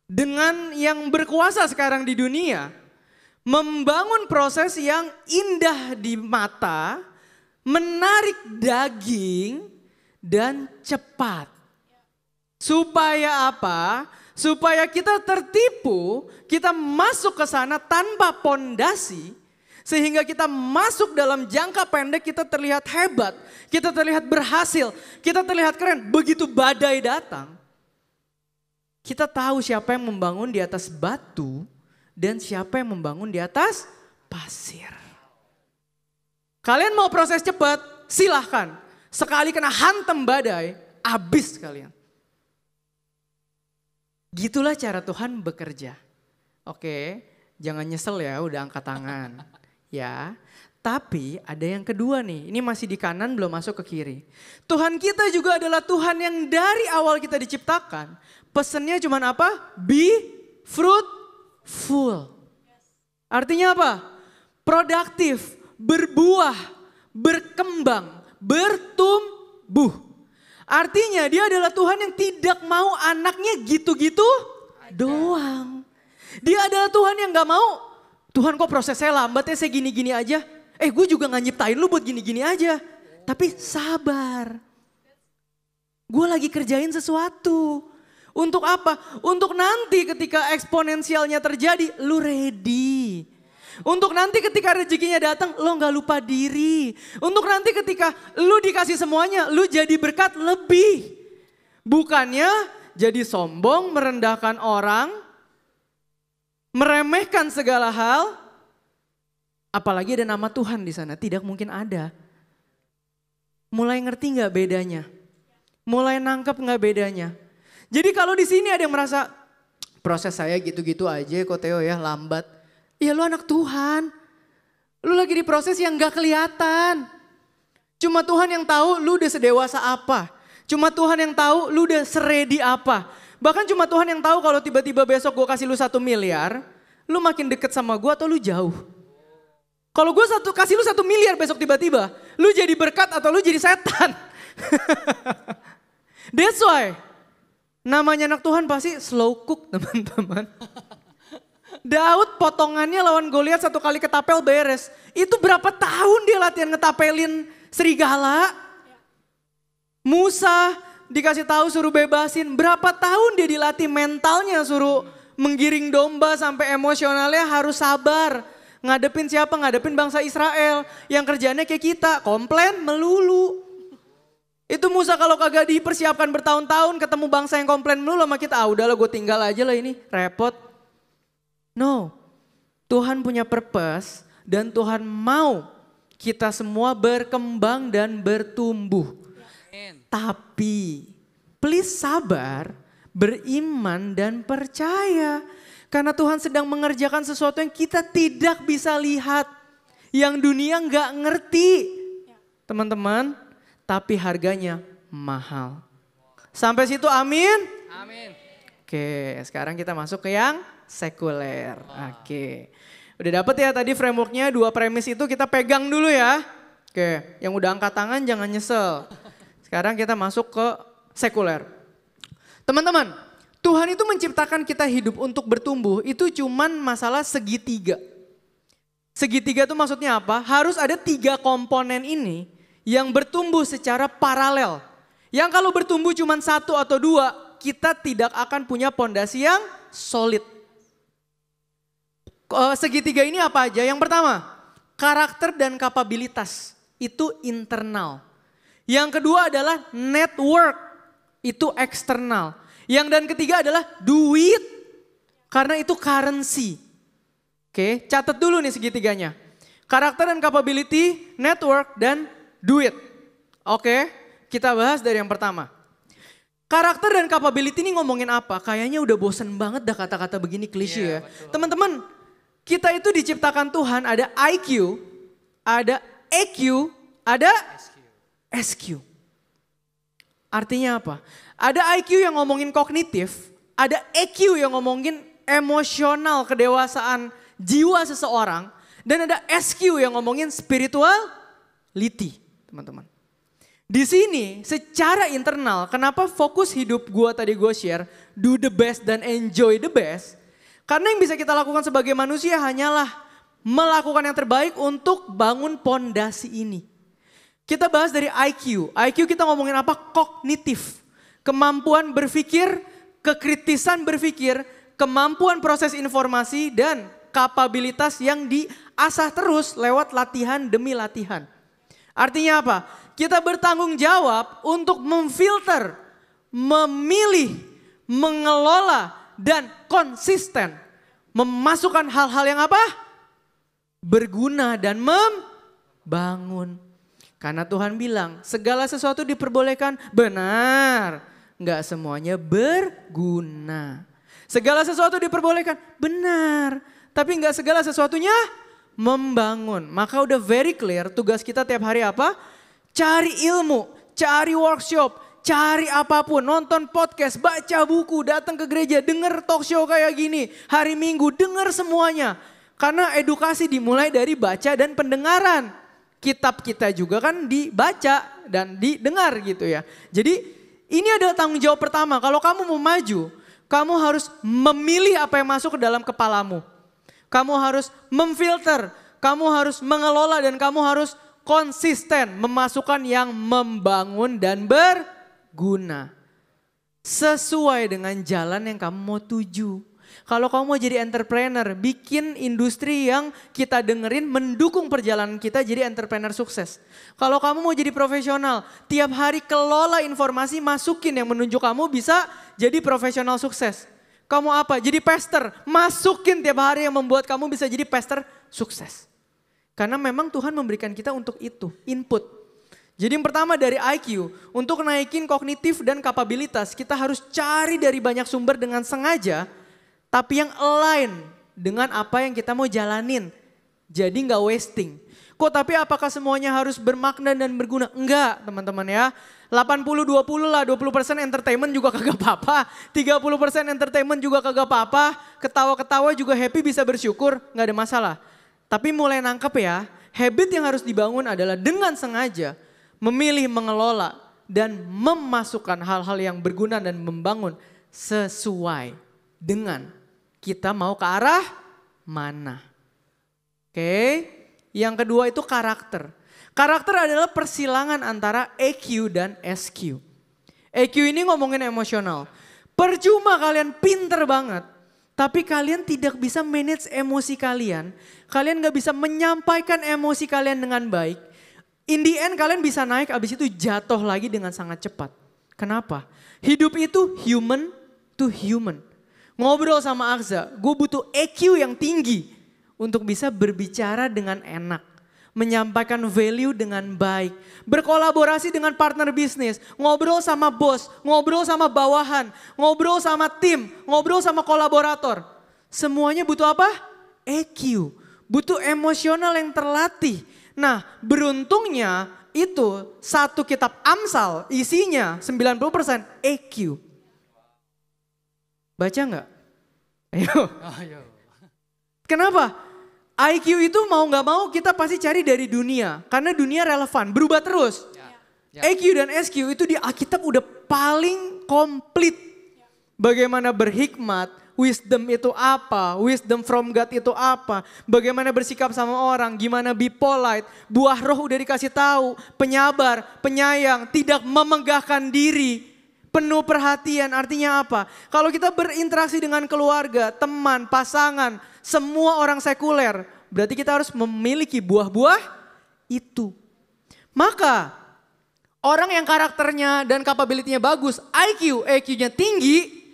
dengan yang berkuasa sekarang di dunia, membangun proses yang indah di mata, menarik daging, dan cepat. Supaya apa? Supaya kita tertipu, kita masuk ke sana tanpa pondasi, sehingga kita masuk dalam jangka pendek kita terlihat hebat, kita terlihat berhasil, kita terlihat keren. Begitu badai datang, kita tahu siapa yang membangun di atas batu dan siapa yang membangun di atas pasir. Kalian mau proses cepat? Silahkan. Sekali kena hantam badai, habis kalian. Gitulah cara Tuhan bekerja. Oke, Jangan nyesel ya udah angkat tangan. Ya. Tapi ada yang kedua nih, ini masih di kanan belum masuk ke kiri. Tuhan kita juga adalah Tuhan yang dari awal kita diciptakan. Pesennya cuman apa? Be fruitful. Artinya apa? Produktif, berbuah, berkembang, bertumbuh. Artinya dia adalah Tuhan yang tidak mau anaknya gitu-gitu doang. Dia adalah Tuhan yang gak mau, Tuhan kok prosesnya lambatnya saya gini-gini aja. Gue juga gak nyiptain lu buat gini-gini aja. Tapi sabar. Gue lagi kerjain sesuatu. Untuk apa? Untuk nanti ketika eksponensialnya terjadi, lu ready. Untuk nanti ketika rezekinya datang, lo gak lupa diri. Untuk nanti ketika lu dikasih semuanya, lu jadi berkat lebih. Bukannya jadi sombong, merendahkan orang, meremehkan segala hal, apalagi ada nama Tuhan di sana, tidak mungkin ada. Mulai ngerti nggak bedanya? Mulai nangkep nggak bedanya? Jadi kalau di sini ada yang merasa proses saya gitu-gitu aja kok Theo ya lambat. Ya lu anak Tuhan, lu lagi di proses yang nggak kelihatan. Cuma Tuhan yang tahu lu udah sedewasa apa. Cuma Tuhan yang tahu lu udah seredi apa. Bahkan cuma Tuhan yang tahu kalau tiba-tiba besok gue kasih lu 1 miliar, lu makin deket sama gue atau lu jauh. Kalau gue kasih lu 1 miliar besok tiba-tiba, lu jadi berkat atau lu jadi setan. That's why namanya anak Tuhan pasti slow cook teman-teman. Daud potongannya lawan Goliat 1 kali ketapel beres. Itu berapa tahun dia latihan ngetapelin serigala. Musa dikasih tahu suruh bebasin, berapa tahun dia dilatih mentalnya suruh menggiring domba sampai emosionalnya harus sabar. Ngadepin siapa? Ngadepin bangsa Israel yang kerjanya kayak kita, komplain melulu. Itu Musa kalau kagak dipersiapkan bertahun-tahun ketemu bangsa yang komplain melulu sama kita, udahlah gue tinggal aja lah ini, repot. No, Tuhan punya purpose dan Tuhan mau kita semua berkembang dan bertumbuh. Tapi please sabar, beriman dan percaya. Karena Tuhan sedang mengerjakan sesuatu yang kita tidak bisa lihat. Yang dunia nggak ngerti. Teman-teman, tapi harganya mahal. Sampai situ amin? Amin. Oke, sekarang kita masuk ke yang sekuler. Oke. Udah dapet ya tadi frameworknya, 2 premis itu kita pegang dulu ya. Oke, yang udah angkat tangan jangan nyesel. Sekarang kita masuk ke sekuler. Teman-teman, Tuhan itu menciptakan kita hidup untuk bertumbuh itu cuman masalah segitiga. Segitiga itu maksudnya apa? Harus ada 3 komponen ini yang bertumbuh secara paralel. Yang kalau bertumbuh cuman 1 atau 2, kita tidak akan punya pondasi yang solid. Segitiga ini apa aja? Yang pertama, karakter dan kapabilitas itu internal. Yang kedua adalah network, itu eksternal. Dan ketiga adalah duit, karena itu currency. Oke, catat dulu nih segitiganya. Karakter dan capability, network, dan duit. Oke, kita bahas dari yang pertama. Karakter dan capability ini ngomongin apa? Kayaknya udah bosen banget dah kata-kata begini klise ya. Teman-teman, kita itu diciptakan Tuhan ada IQ, ada EQ, ada SQ. Artinya apa? Ada IQ yang ngomongin kognitif, ada EQ yang ngomongin emosional, kedewasaan jiwa seseorang, dan ada SQ yang ngomongin spirituality, teman-teman. Di sini secara internal, kenapa fokus hidup tadi gue share, do the best dan enjoy the best. Karena yang bisa kita lakukan sebagai manusia hanyalah melakukan yang terbaik untuk bangun pondasi ini. Kita bahas dari IQ. IQ kita ngomongin apa? Kognitif. Kemampuan berpikir, kekritisan berpikir, kemampuan proses informasi, dan kapabilitas yang diasah terus lewat latihan demi latihan. Artinya apa? Kita bertanggung jawab untuk memfilter, memilih, mengelola, dan konsisten. Memasukkan hal-hal yang apa? Berguna dan membangun. Karena Tuhan bilang segala sesuatu diperbolehkan, benar. Enggak semuanya berguna. Segala sesuatu diperbolehkan, benar. tapi nggak segala sesuatunya membangun. Maka udah very clear tugas kita tiap hari apa? Cari ilmu, cari workshop, cari apapun, nonton podcast, baca buku, datang ke gereja, denger talk show kayak gini. Hari Minggu denger semuanya. Karena edukasi dimulai dari baca dan pendengaran. Kitab kita juga kan dibaca dan didengar gitu ya. Jadi ini adalah tanggung jawab pertama. Kalau kamu mau maju, kamu harus memilih apa yang masuk ke dalam kepalamu. Kamu harus memfilter, kamu harus mengelola dan kamu harus konsisten memasukkan yang membangun dan berguna. Sesuai dengan jalan yang kamu mau tuju. Kalau kamu mau jadi entrepreneur, bikin industri yang kita dengerin mendukung perjalanan kita jadi entrepreneur sukses. Kalau kamu mau jadi profesional, tiap hari kelola informasi, masukin yang menunjuk kamu bisa jadi profesional sukses. Kamu apa? Jadi pastor, masukin tiap hari yang membuat kamu bisa jadi pastor sukses. Karena memang Tuhan memberikan kita untuk itu, input. Jadi yang pertama dari IQ, untuk naikin kognitif dan kapabilitas, kita harus cari dari banyak sumber dengan sengaja, tapi yang align dengan apa yang kita mau jalanin. Jadi nggak wasting. Kok tapi apakah semuanya harus bermakna dan berguna? Enggak teman-teman ya. 80-20 lah, 20% entertainment juga kagak apa-apa. 30% entertainment juga kagak apa-apa. Ketawa-ketawa juga happy, bisa bersyukur, nggak ada masalah. Tapi mulai nangkep ya, habit yang harus dibangun adalah dengan sengaja memilih mengelola dan memasukkan hal-hal yang berguna dan membangun sesuai dengan kita mau ke arah mana. Oke, yang kedua itu karakter. Karakter adalah persilangan antara EQ dan SQ. EQ ini ngomongin emosional. Percuma kalian pinter banget, tapi kalian tidak bisa manage emosi kalian. Kalian gak bisa menyampaikan emosi kalian dengan baik. In the end kalian bisa naik, abis itu jatuh lagi dengan sangat cepat. Kenapa? Hidup itu human to human. Ngobrol sama Aksa, gue butuh EQ yang tinggi untuk bisa berbicara dengan enak. Menyampaikan value dengan baik. Berkolaborasi dengan partner bisnis. Ngobrol sama bos, ngobrol sama bawahan, ngobrol sama tim, ngobrol sama kolaborator. Semuanya butuh apa? EQ. Butuh emosional yang terlatih. Nah beruntungnya itu satu kitab Amsal isinya 90% EQ. Baca nggak? Ayo. Kenapa? IQ itu mau nggak mau kita pasti cari dari dunia. Karena dunia relevan, berubah terus. EQ dan SQ itu di Alkitab udah paling komplit. Bagaimana berhikmat, wisdom itu apa, wisdom from God itu apa. Bagaimana bersikap sama orang, gimana be polite. Buah roh udah dikasih tahu, penyabar, penyayang, tidak memegahkan diri. Penuh perhatian, artinya apa? Kalau kita berinteraksi dengan keluarga, teman, pasangan, semua orang sekuler, berarti kita harus memiliki buah-buah itu. Maka orang yang karakternya dan capability-nya bagus, IQ, EQ-nya tinggi,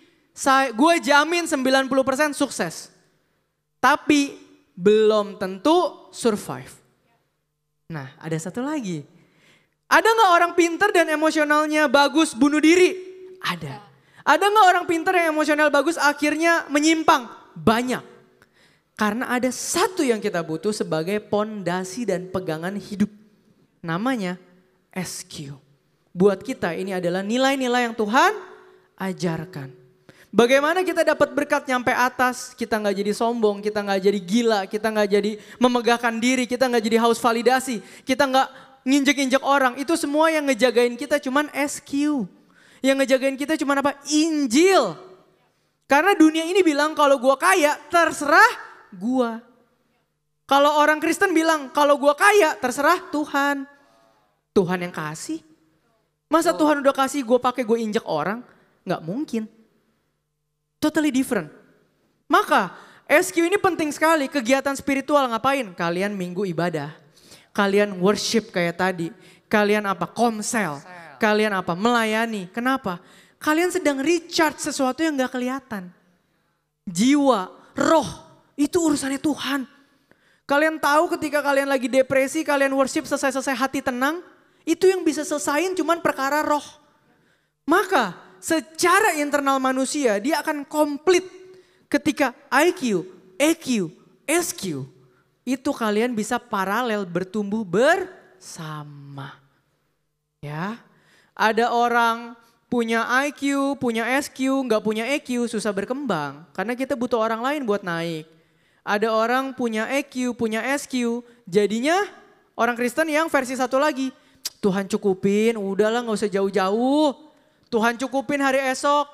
gue jamin 90% sukses. Tapi belum tentu survive. Nah ada satu lagi. Ada gak orang pinter dan emosionalnya bagus bunuh diri? Ada. Ada gak orang pinter yang emosional bagus akhirnya menyimpang? Banyak. Karena ada satu yang kita butuh sebagai pondasi dan pegangan hidup. Namanya SQ. Buat kita ini adalah nilai-nilai yang Tuhan ajarkan. Bagaimana kita dapat berkat nyampe atas, kita gak jadi sombong, kita gak jadi gila, kita gak jadi memegahkan diri, kita gak jadi haus validasi, kita gak nginjek-injek orang. Itu semua yang ngejagain kita cuman SQ. Yang ngejagain kita cuman apa? Injil. Karena dunia ini bilang kalau gua kaya terserah gua. Kalau orang Kristen bilang kalau gua kaya terserah Tuhan. Tuhan yang kasih. Masa Tuhan udah kasih gua pakai gua injek orang? Nggak mungkin. Totally different. Maka SQ ini penting sekali. Kegiatan spiritual ngapain? Kalian minggu ibadah. Kalian worship kayak tadi. Kalian apa? Komsel. Kalian apa? Melayani. Kenapa? Kalian sedang recharge sesuatu yang gak kelihatan. Jiwa, roh, itu urusannya Tuhan. Kalian tahu ketika kalian lagi depresi, kalian worship selesai-selesai hati tenang. Itu yang bisa selesain cuman perkara roh. Maka secara internal manusia dia akan komplit ketika IQ, EQ, SQ, itu kalian bisa paralel bertumbuh bersama. Ya, ada orang punya IQ, punya SQ, nggak punya EQ, susah berkembang. Karena kita butuh orang lain buat naik. Ada orang punya EQ, punya SQ, jadinya orang Kristen yang versi satu lagi. Tuhan cukupin, udahlah nggak usah jauh-jauh. Tuhan cukupin hari esok,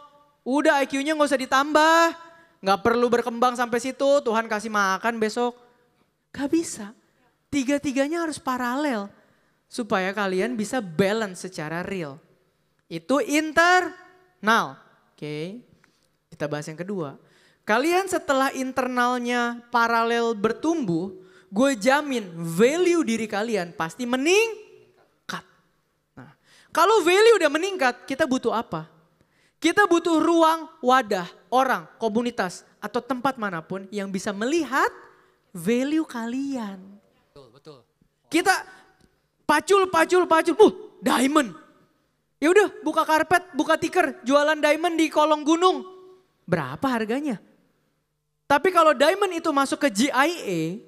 udah IQ-nya nggak usah ditambah. Nggak perlu berkembang sampai situ, Tuhan kasih makan besok. Gak bisa, tiga-tiganya harus paralel. Supaya kalian bisa balance secara real. Itu internal. Oke, kita bahas yang kedua. Kalian setelah internalnya paralel bertumbuh, gue jamin value diri kalian pasti meningkat. Nah, kalau value udah meningkat, kita butuh apa? Kita butuh ruang, wadah, orang, komunitas, atau tempat manapun yang bisa melihat value kalian. Betul. Kita pacul, diamond. Ya udah, buka karpet, buka tikar, jualan diamond di kolong gunung. Berapa harganya? Tapi kalau diamond itu masuk ke GIA,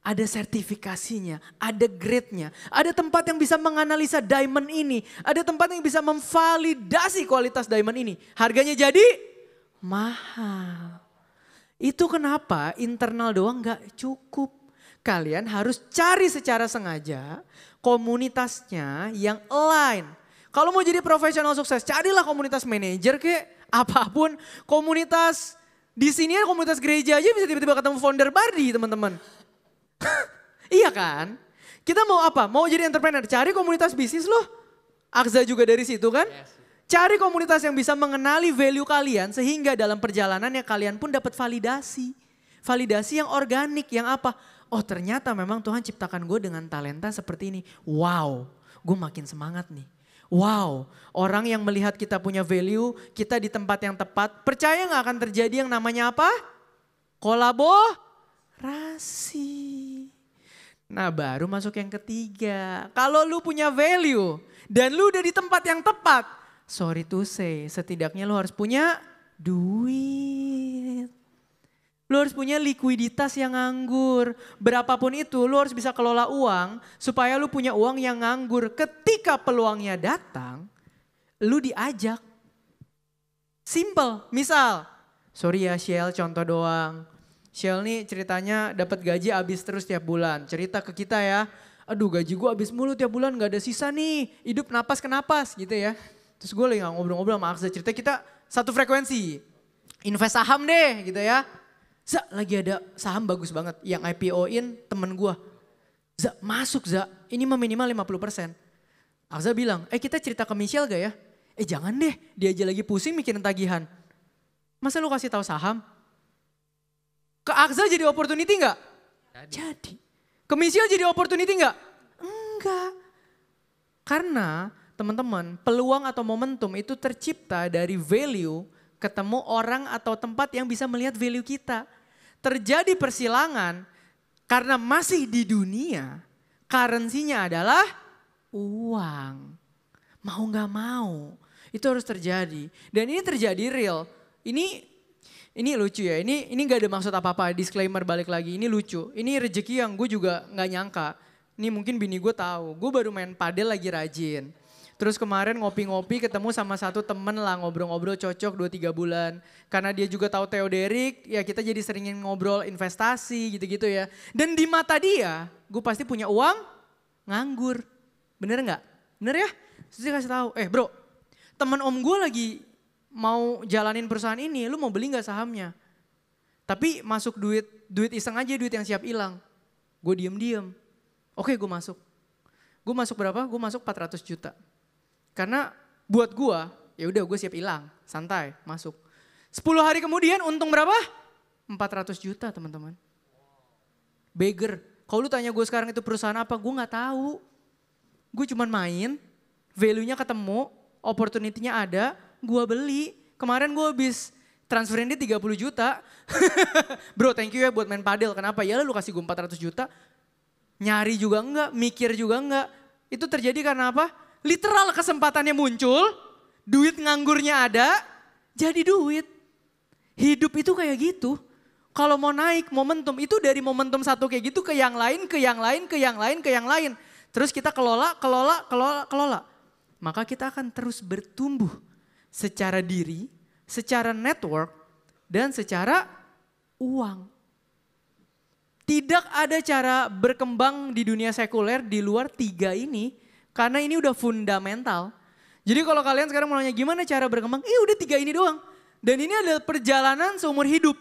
ada sertifikasinya, ada grade-nya, ada tempat yang bisa menganalisa diamond ini, ada tempat yang bisa memvalidasi kualitas diamond ini. Harganya jadi mahal. Itu kenapa internal doang gak cukup. Kalian harus cari secara sengaja komunitasnya yang align. Kalau mau jadi profesional sukses, carilah komunitas manajer kek, apapun. Komunitas, di sini komunitas gereja aja bisa tiba-tiba ketemu founder Bardi teman-teman. Iya kan? Kita mau apa? Mau jadi entrepreneur, cari komunitas bisnis loh. Akza juga dari situ kan? Cari komunitas yang bisa mengenali value kalian sehingga dalam perjalanannya kalian pun dapat validasi. Validasi yang organik, yang apa? Oh ternyata memang Tuhan ciptakan gue dengan talenta seperti ini. Wow, gue makin semangat nih. Wow, orang yang melihat kita punya value, kita di tempat yang tepat, percaya gak akan terjadi yang namanya apa? Kolaborasi. Nah baru masuk yang ketiga. Kalau lu punya value dan lu udah di tempat yang tepat, sorry to say, setidaknya lu harus punya duit. Lu harus punya likuiditas yang nganggur. Berapapun itu lu harus bisa kelola uang supaya lu punya uang yang nganggur. Ketika peluangnya datang, lu diajak. Simple, misal, sorry ya Shell contoh doang. Shell nih ceritanya dapat gaji habis terus tiap bulan. Cerita ke kita ya, aduh gaji gue habis mulu tiap bulan gak ada sisa nih. Hidup napas ke napas gitu ya. Terus gue lagi ngobrol-ngobrol sama Aksa, cerita kita satu frekuensi. Invest saham deh gitu ya. Za, lagi ada saham bagus banget yang IPO-in temen gue. Za, masuk Za, ini mah minimal 50%. Aksa bilang, kita cerita ke Michelle gak ya? Jangan deh, dia aja lagi pusing mikirin tagihan. Masa lu kasih tahu saham? Ke Aksa jadi opportunity gak? Jadi. Ke Michelle jadi opportunity gak? Enggak. Karena teman-teman, peluang atau momentum itu tercipta dari value ketemu orang atau tempat yang bisa melihat value kita. Terjadi persilangan karena masih di dunia, currency-nya adalah uang. Mau gak mau, itu harus terjadi. Dan ini terjadi real. Ini lucu ya, ini gak ada maksud apa-apa, disclaimer balik lagi, ini lucu. Ini rezeki yang gue juga gak nyangka. Ini mungkin bini gue tahu, gue baru main padel lagi rajin. Terus kemarin ngopi-ngopi ketemu sama satu temen lah, ngobrol-ngobrol cocok 2-3 bulan. Karena dia juga tahu Theo Derek, ya kita jadi seringin ngobrol investasi gitu-gitu ya. Dan di mata dia, gue pasti punya uang nganggur. Bener gak? Bener ya? Terus dia kasih tahu, bro, temen om gue lagi mau jalanin perusahaan ini, lu mau beli gak sahamnya? Tapi masuk duit iseng aja, duit yang siap hilang. Gue diem-diem. Oke, gue masuk. Gue masuk berapa? Gue masuk 400 juta. Karena buat gue, ya udah gue siap hilang, santai, masuk. 10 hari kemudian untung berapa? 400 juta teman-teman. Beggar. Kalau lu tanya gue sekarang itu perusahaan apa, gue gak tahu. Gue cuman main, value-nya ketemu, opportunity-nya ada, gue beli. Kemarin gue habis transferin dia 30 juta. Bro thank you ya buat main padel, kenapa? Ya lu kasih gue 400 juta. Nyari juga enggak, mikir juga enggak. Itu terjadi karena apa? Literal kesempatannya muncul, duit nganggurnya ada, jadi duit. Hidup itu kayak gitu. Kalau mau naik momentum itu dari momentum satu kayak gitu ke yang lain, ke yang lain, ke yang lain, ke yang lain. Terus kita kelola. Maka kita akan terus bertumbuh secara diri, secara network, dan secara uang. Tidak ada cara berkembang di dunia sekuler di luar 3 ini. Karena ini udah fundamental. Jadi kalau kalian sekarang mau nanya gimana cara berkembang, udah 3 ini doang. Dan ini adalah perjalanan seumur hidup.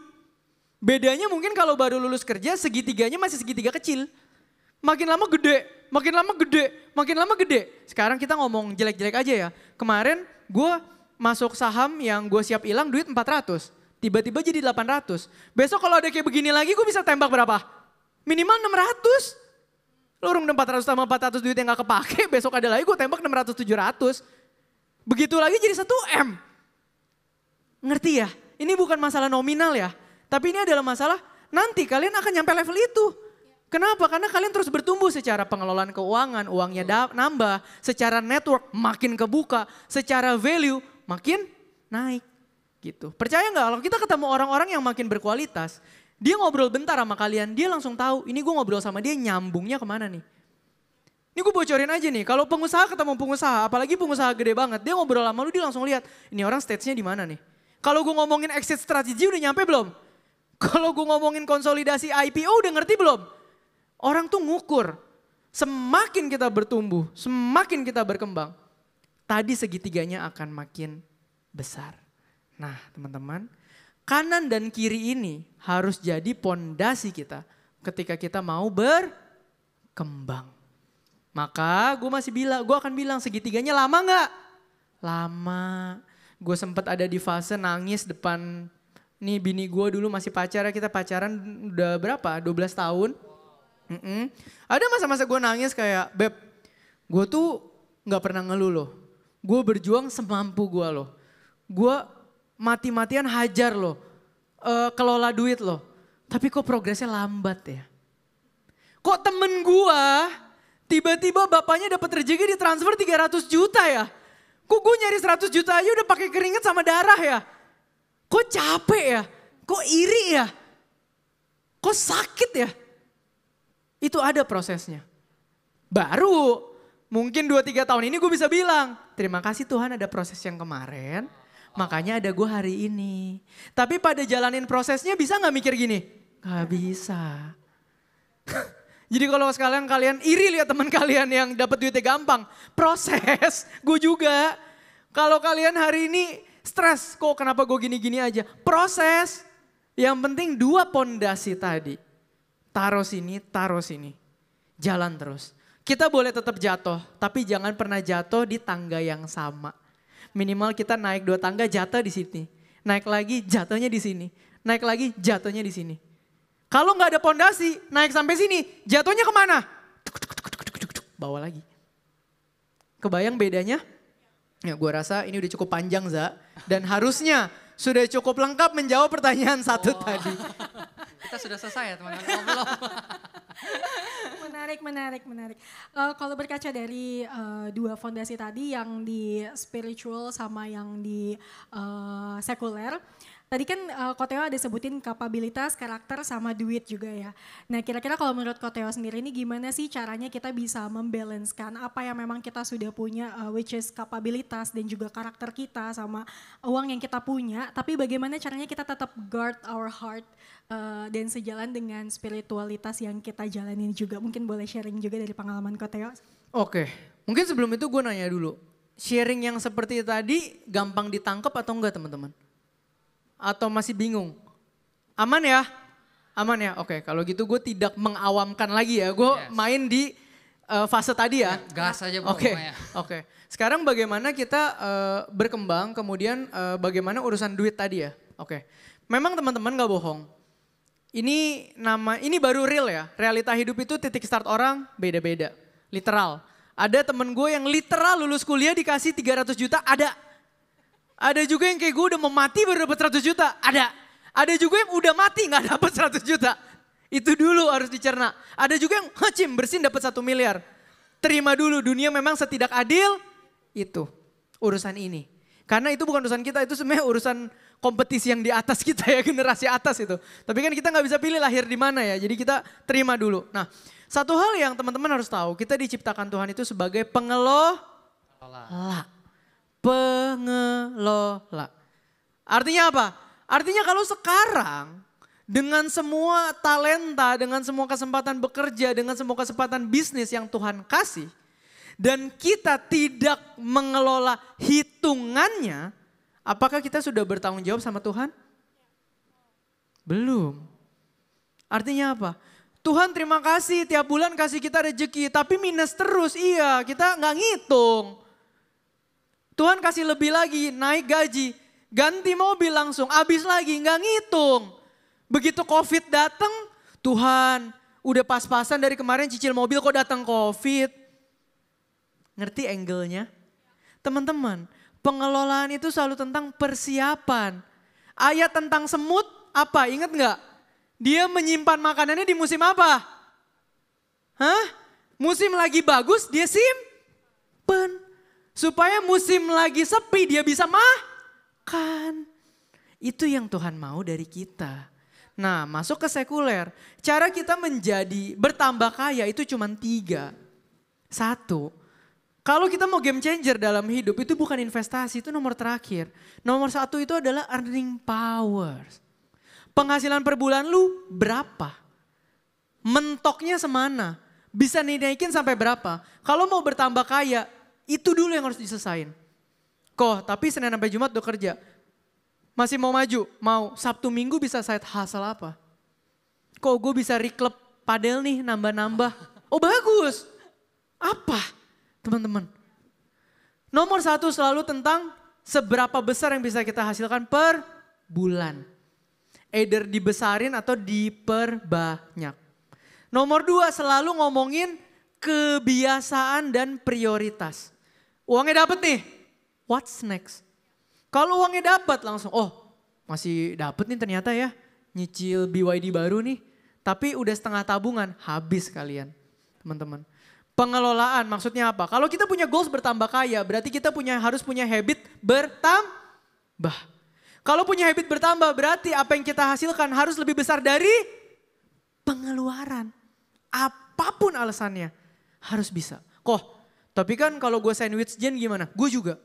Bedanya mungkin kalau baru lulus kerja segitiganya masih segitiga kecil. Makin lama gede, makin lama gede, makin lama gede. Sekarang kita ngomong jelek-jelek aja ya. Kemarin gue masuk saham yang gue siap hilang duit 400. Tiba-tiba jadi 800. Besok kalau ada kayak begini lagi gue bisa tembak berapa? Minimal 600. Lu orang 400 sama 400 duit yang gak kepake, besok ada lagi gue tembak 600-700. Begitu lagi jadi 1 M. Ngerti ya? Ini bukan masalah nominal ya. Tapi ini adalah masalah nanti kalian akan nyampe level itu. Kenapa? Karena kalian terus bertumbuh secara pengelolaan keuangan, uangnya nambah, secara network makin kebuka, secara value makin naik gitu. Percaya nggak kalau kita ketemu orang-orang yang makin berkualitas, dia ngobrol bentar sama kalian, dia langsung tahu ini gue ngobrol sama dia nyambungnya kemana nih. Ini gue bocorin aja nih, kalau pengusaha ketemu pengusaha, apalagi pengusaha gede banget, dia ngobrol sama lu dia langsung lihat ini orang stage-nya di mana nih. Kalau gue ngomongin exit strategy udah nyampe belum? Kalau gue ngomongin konsolidasi IPO udah ngerti belum? Orang tuh ngukur, semakin kita bertumbuh, semakin kita berkembang, tadi segitiganya akan makin besar. Nah teman-teman, kanan dan kiri ini harus jadi pondasi kita ketika kita mau berkembang. Maka gue akan bilang segitiganya lama gak? Lama. Gue sempat ada di fase nangis depan, nih bini gue dulu masih pacaran, kita pacaran udah berapa? 12 tahun. Ada masa-masa gue nangis kayak, Beb, gue tuh gak pernah ngeluh loh. Gue berjuang semampu gue loh. Gue mati-matian hajar loh. Kelola duit loh. Tapi kok progresnya lambat ya. Kok temen gue tiba-tiba bapaknya dapat rezeki ditransfer 300 juta ya. Kok gue nyari 100 juta aja udah pakai keringet sama darah ya. Kok capek ya? Kok iri ya? Kok sakit ya? Itu ada prosesnya. Baru mungkin 2-3 tahun ini gue bisa bilang, terima kasih Tuhan ada proses yang kemarin, makanya ada gue hari ini. Tapi pada jalanin prosesnya bisa gak mikir gini? Gak bisa. Jadi kalau sekalian kalian iri lihat teman kalian yang dapat duitnya gampang, proses, gue juga. Kalau kalian hari ini stres, kok kenapa gue gini-gini aja? Proses. Yang penting 2 pondasi tadi. Taruh sini. Jalan terus. Kita boleh tetap jatuh, tapi jangan pernah jatuh di tangga yang sama. Minimal kita naik 2 tangga jatuh di sini. Naik lagi jatuhnya di sini. Naik lagi jatuhnya di sini. Kalau nggak ada pondasi, naik sampai sini, jatuhnya kemana? Bawa lagi. Kebayang bedanya? Ya gue rasa ini udah cukup panjang Za. Dan harusnya sudah cukup lengkap menjawab pertanyaan satu tadi. Kita sudah selesai ya teman-teman. Menarik. Kalau berkaca dari 2 fondasi tadi yang di spiritual sama yang di sekuler. Tadi kan Koteo ada sebutin kapabilitas, karakter sama duit juga ya. Nah kira-kira kalau menurut Koteo sendiri ini gimana sih caranya kita bisa membalancekan apa yang memang kita sudah punya which is kapabilitas dan juga karakter kita sama uang yang kita punya. Tapi bagaimana caranya kita tetap guard our heart dan sejalan dengan spiritualitas yang kita jalanin juga. Mungkin boleh sharing juga dari pengalaman Koteo. Oke, mungkin sebelum itu gue nanya dulu. Sharing yang seperti tadi gampang ditangkap atau enggak teman-teman? Atau masih bingung? Aman ya? Aman ya? Oke, kalau gitu gue tidak mengawamkan lagi ya. Gue main di fase tadi ya. Gas aja. Oke. Sekarang bagaimana kita berkembang, kemudian bagaimana urusan duit tadi ya. Oke. Memang teman-teman gak bohong. Ini baru real ya. Realita hidup itu titik start orang beda-beda. Literal. Ada temen gue yang literal lulus kuliah dikasih 300 juta, ada. Ada juga yang kayak gue udah mau mati baru dapat 100 juta, ada. Ada juga yang udah mati gak dapat 100 juta. Itu dulu harus dicerna. Ada juga yang bersin dapat 1 miliar. Terima dulu, dunia memang setidak adil itu urusan ini. Karena itu bukan urusan kita, itu sebenarnya urusan kompetisi yang di atas kita ya, generasi atas itu. Tapi kan kita nggak bisa pilih lahir di mana ya, jadi kita terima dulu. Nah, satu hal yang teman-teman harus tahu, kita diciptakan Tuhan itu sebagai pengelola. Pengelola. Artinya apa? Artinya kalau sekarang dengan semua talenta, dengan semua kesempatan bekerja, dengan semua kesempatan bisnis yang Tuhan kasih, dan kita tidak mengelola hitungannya, apakah kita sudah bertanggung jawab sama Tuhan? Belum. Artinya apa? Tuhan terima kasih tiap bulan kasih kita rezeki, tapi minus terus. Iya, kita nggak ngitung. Tuhan kasih lebih lagi, naik gaji, ganti mobil langsung, habis lagi, nggak ngitung. Begitu COVID datang, Tuhan udah pas-pasan dari kemarin cicil mobil kok datang COVID. Ngerti angle-nya? Teman-teman, pengelolaan itu selalu tentang persiapan. Ayat tentang semut apa? Ingat nggak? Dia menyimpan makanannya di musim apa? Hah? Musim lagi bagus dia simpen. Supaya musim lagi sepi dia bisa makan. Itu yang Tuhan mau dari kita. Nah, masuk ke sekuler. Cara kita menjadi bertambah kaya itu cuma 3. 1. Kalau kita mau game changer dalam hidup itu bukan investasi, itu nomor terakhir. Nomor 1 itu adalah earning power. Penghasilan per bulan lu berapa? Mentoknya semana? Bisa dinaikin sampai berapa? Kalau mau bertambah kaya, itu dulu yang harus diselesain. Tapi Senin sampai Jumat udah kerja. Masih mau maju? Mau. Sabtu Minggu bisa side hustle apa? Gue bisa reklub padel nih nambah-nambah. Oh bagus. Apa? Teman-teman, nomor 1 selalu tentang seberapa besar yang bisa kita hasilkan per bulan. Either dibesarin atau diperbanyak. Nomor 2 selalu ngomongin kebiasaan dan prioritas. Uangnya dapat nih, what's next? Kalau uangnya dapat langsung, masih dapat nih ternyata ya, nyicil BYD baru nih. Tapi udah setengah tabungan, habis kalian teman-teman. Pengelolaan maksudnya apa? Kalau kita punya goals bertambah kaya, berarti kita harus punya habit bertambah. Kalau punya habit bertambah, berarti apa yang kita hasilkan harus lebih besar dari pengeluaran. Apapun alasannya, harus bisa. Tapi kan kalau gue sandwich gen gimana? Gue juga.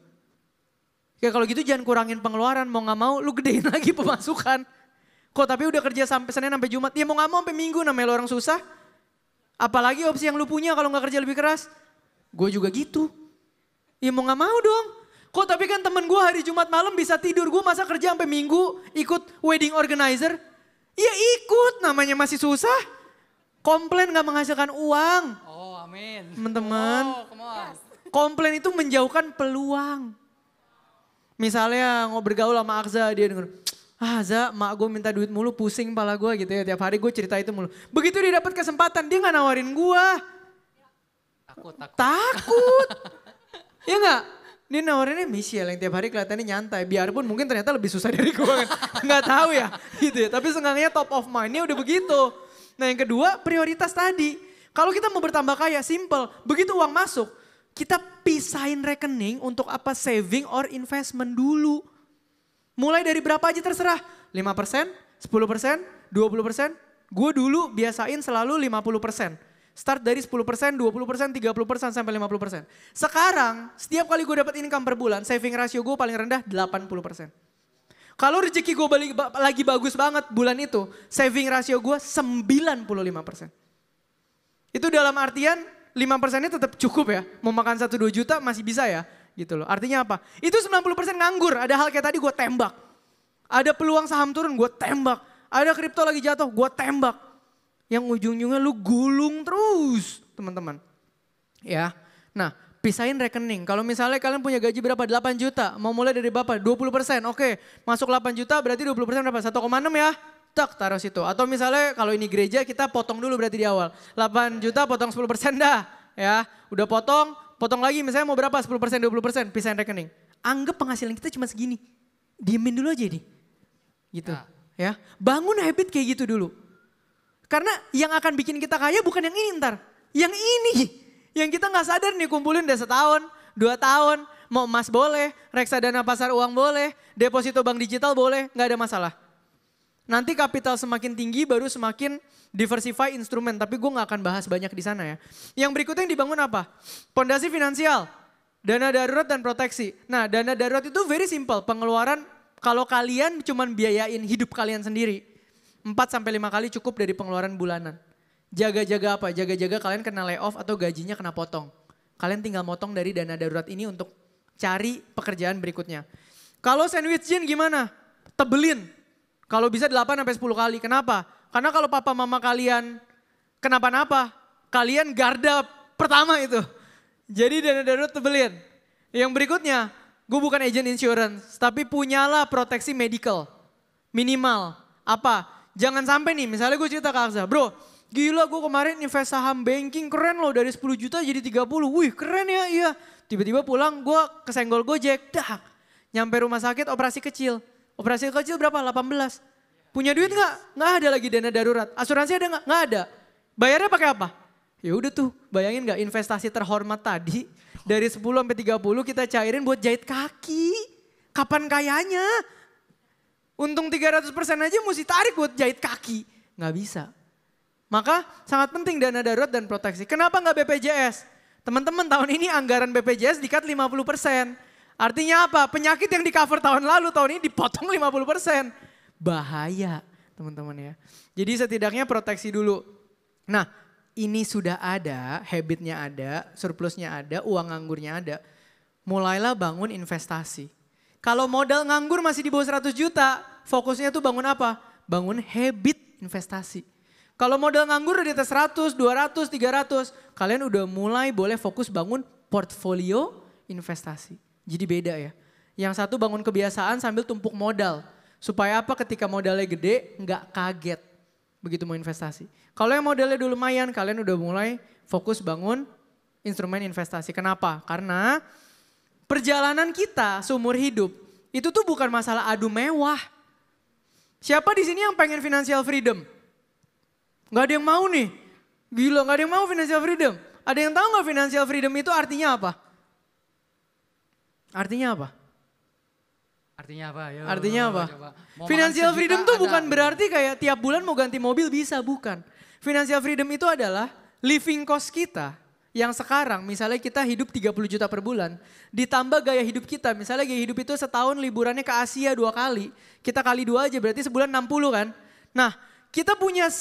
Ya kalau gitu jangan kurangin pengeluaran, mau gak mau lu gedein lagi pemasukan. Tapi udah kerja sampai Senin sampai Jumat, ya mau gak mau sampai Minggu namanya lo orang susah. Apalagi opsi yang lu punya kalau gak kerja lebih keras. Gue juga gitu. Ya mau gak mau dong. Tapi kan temen gue hari Jumat malam bisa tidur. Gue masa kerja sampai Minggu ikut wedding organizer. Ya ikut, namanya masih susah. Komplain gak menghasilkan uang. Oh amin. Teman-teman. Komplain itu menjauhkan peluang. Misalnya bergaul sama Akza, dia denger, Za, mak gue minta duit mulu, pusing pala gue gitu ya. Tiap hari gue cerita itu mulu. Begitu dia dapat kesempatan, dia gak nawarin gue. Takut. Ya gak? Dia nawarinnya Michelle yang tiap hari kelihatannya nyantai. Biarpun mungkin ternyata lebih susah dari gue kan. Gak tahu ya gitu ya. Tapi seenggaknya top of mind-nya udah begitu. Nah yang kedua prioritas tadi. Kalau kita mau bertambah kaya, simple. Begitu uang masuk, kita pisahin rekening untuk apa saving or investment dulu. Mulai dari berapa aja terserah. 5%, 10%, 20%. Gue dulu biasain selalu 50%. Start dari 10%, 20%, 30% sampai 50%. Sekarang setiap kali gue dapat income per bulan, saving ratio gue paling rendah 80%. Kalau rezeki gue lagi bagus banget bulan itu, saving ratio gue 95%. Itu dalam artian 5%-nya tetap cukup ya. Mau makan 1-2 juta masih bisa ya. Gitu loh. Artinya apa? Itu 90% nganggur. Ada hal kayak tadi gue tembak. Ada peluang saham turun gue tembak. Ada kripto lagi jatuh gue tembak. Yang ujung-ujungnya lu gulung terus teman-teman. Ya. Nah pisahin rekening. Kalau misalnya kalian punya gaji berapa? 8 juta. Mau mulai dari berapa? 20%. Oke. Masuk 8 juta berarti 20% berapa? 1,6 ya. Tak taruh situ. Atau misalnya kalau ini gereja kita potong dulu berarti di awal. 8 juta potong 10% dah. Ya. Udah potong lagi misalnya mau berapa? 10%, 20%, pisahin rekening. Anggap penghasilan kita cuma segini. Diemin dulu aja nih. Gitu. Ya. Bangun habit kayak gitu dulu. Karena yang akan bikin kita kaya bukan yang ini ntar. Yang ini. Yang kita gak sadar nih kumpulin udah setahun, 2 tahun. mau emas boleh, reksadana pasar uang boleh, deposito bank digital boleh, nggak ada masalah. Nanti kapital semakin tinggi baru semakin diversify instrumen, tapi gue nggak akan bahas banyak di sana ya. Yang berikutnya yang dibangun apa? Pondasi finansial, dana darurat dan proteksi. Nah, dana darurat itu very simple, pengeluaran kalau kalian cuman biayain hidup kalian sendiri, 4-5 kali cukup dari pengeluaran bulanan. Jaga-jaga apa? Jaga-jaga kalian kena layoff atau gajinya kena potong. Kalian tinggal motong dari dana darurat ini untuk cari pekerjaan berikutnya. Kalau sandwich gin gimana? Tebelin. Kalau bisa 8-10 kali. Kenapa? Karena kalau papa mama kalian kenapa-napa, kalian garda pertama itu. Jadi dana darurat tebelin. Yang berikutnya, gue bukan agent insurance, tapi punyalah proteksi medical. Minimal. Apa? Jangan sampai nih, misalnya gue cerita ke Aksa, bro, gila gue kemarin invest saham banking keren loh, dari 10 juta jadi 30. Wih keren ya, iya. Tiba-tiba pulang gue kesenggol Gojek, dah. Nyampe rumah sakit operasi kecil. Operasi kecil berapa? 18. Punya duit nggak? Nggak ada lagi dana darurat. Asuransi ada nggak? Nggak ada. Bayarnya pakai apa? Ya udah tuh, bayangin nggak investasi terhormat tadi dari 10-30 kita cairin buat jahit kaki. Kapan kayanya? Untung 300% aja mesti tarik buat jahit kaki. Nggak bisa. Maka sangat penting dana darurat dan proteksi. Kenapa nggak BPJS? Teman-teman tahun ini anggaran BPJS di-cut 50%. Artinya apa? Penyakit yang di cover tahun lalu, tahun ini dipotong 50%. Bahaya teman-teman ya. Jadi setidaknya proteksi dulu. Nah ini sudah ada, habitnya ada, surplusnya ada, uang nganggurnya ada. Mulailah bangun investasi. Kalau modal nganggur masih di bawah 100 juta, fokusnya tuh bangun apa? Bangun habit investasi. Kalau modal nganggur di atas 100, 200, 300, kalian udah mulai boleh fokus bangun portfolio investasi. Jadi beda ya. Yang satu bangun kebiasaan sambil tumpuk modal. Supaya apa? Ketika modalnya gede nggak kaget begitu mau investasi. Kalau yang modalnya dulu lumayan, kalian udah mulai fokus bangun instrumen investasi. Kenapa? Karena perjalanan kita seumur hidup itu tuh bukan masalah adu mewah. Siapa di sini yang pengen financial freedom? Gak ada yang mau nih. Gila, gak ada yang mau financial freedom. Ada yang tahu gak financial freedom itu artinya apa? Artinya apa? Artinya apa? Yo, artinya apa? Financial freedom tuh bukan berarti kayak tiap bulan mau ganti mobil bisa, bukan. Financial freedom itu adalah living cost kita yang sekarang misalnya kita hidup 30 juta per bulan. Ditambah gaya hidup kita, misalnya gaya hidup itu setahun liburannya ke Asia 2 kali. Kita kali 2 aja berarti sebulan 60 kan. Nah kita punya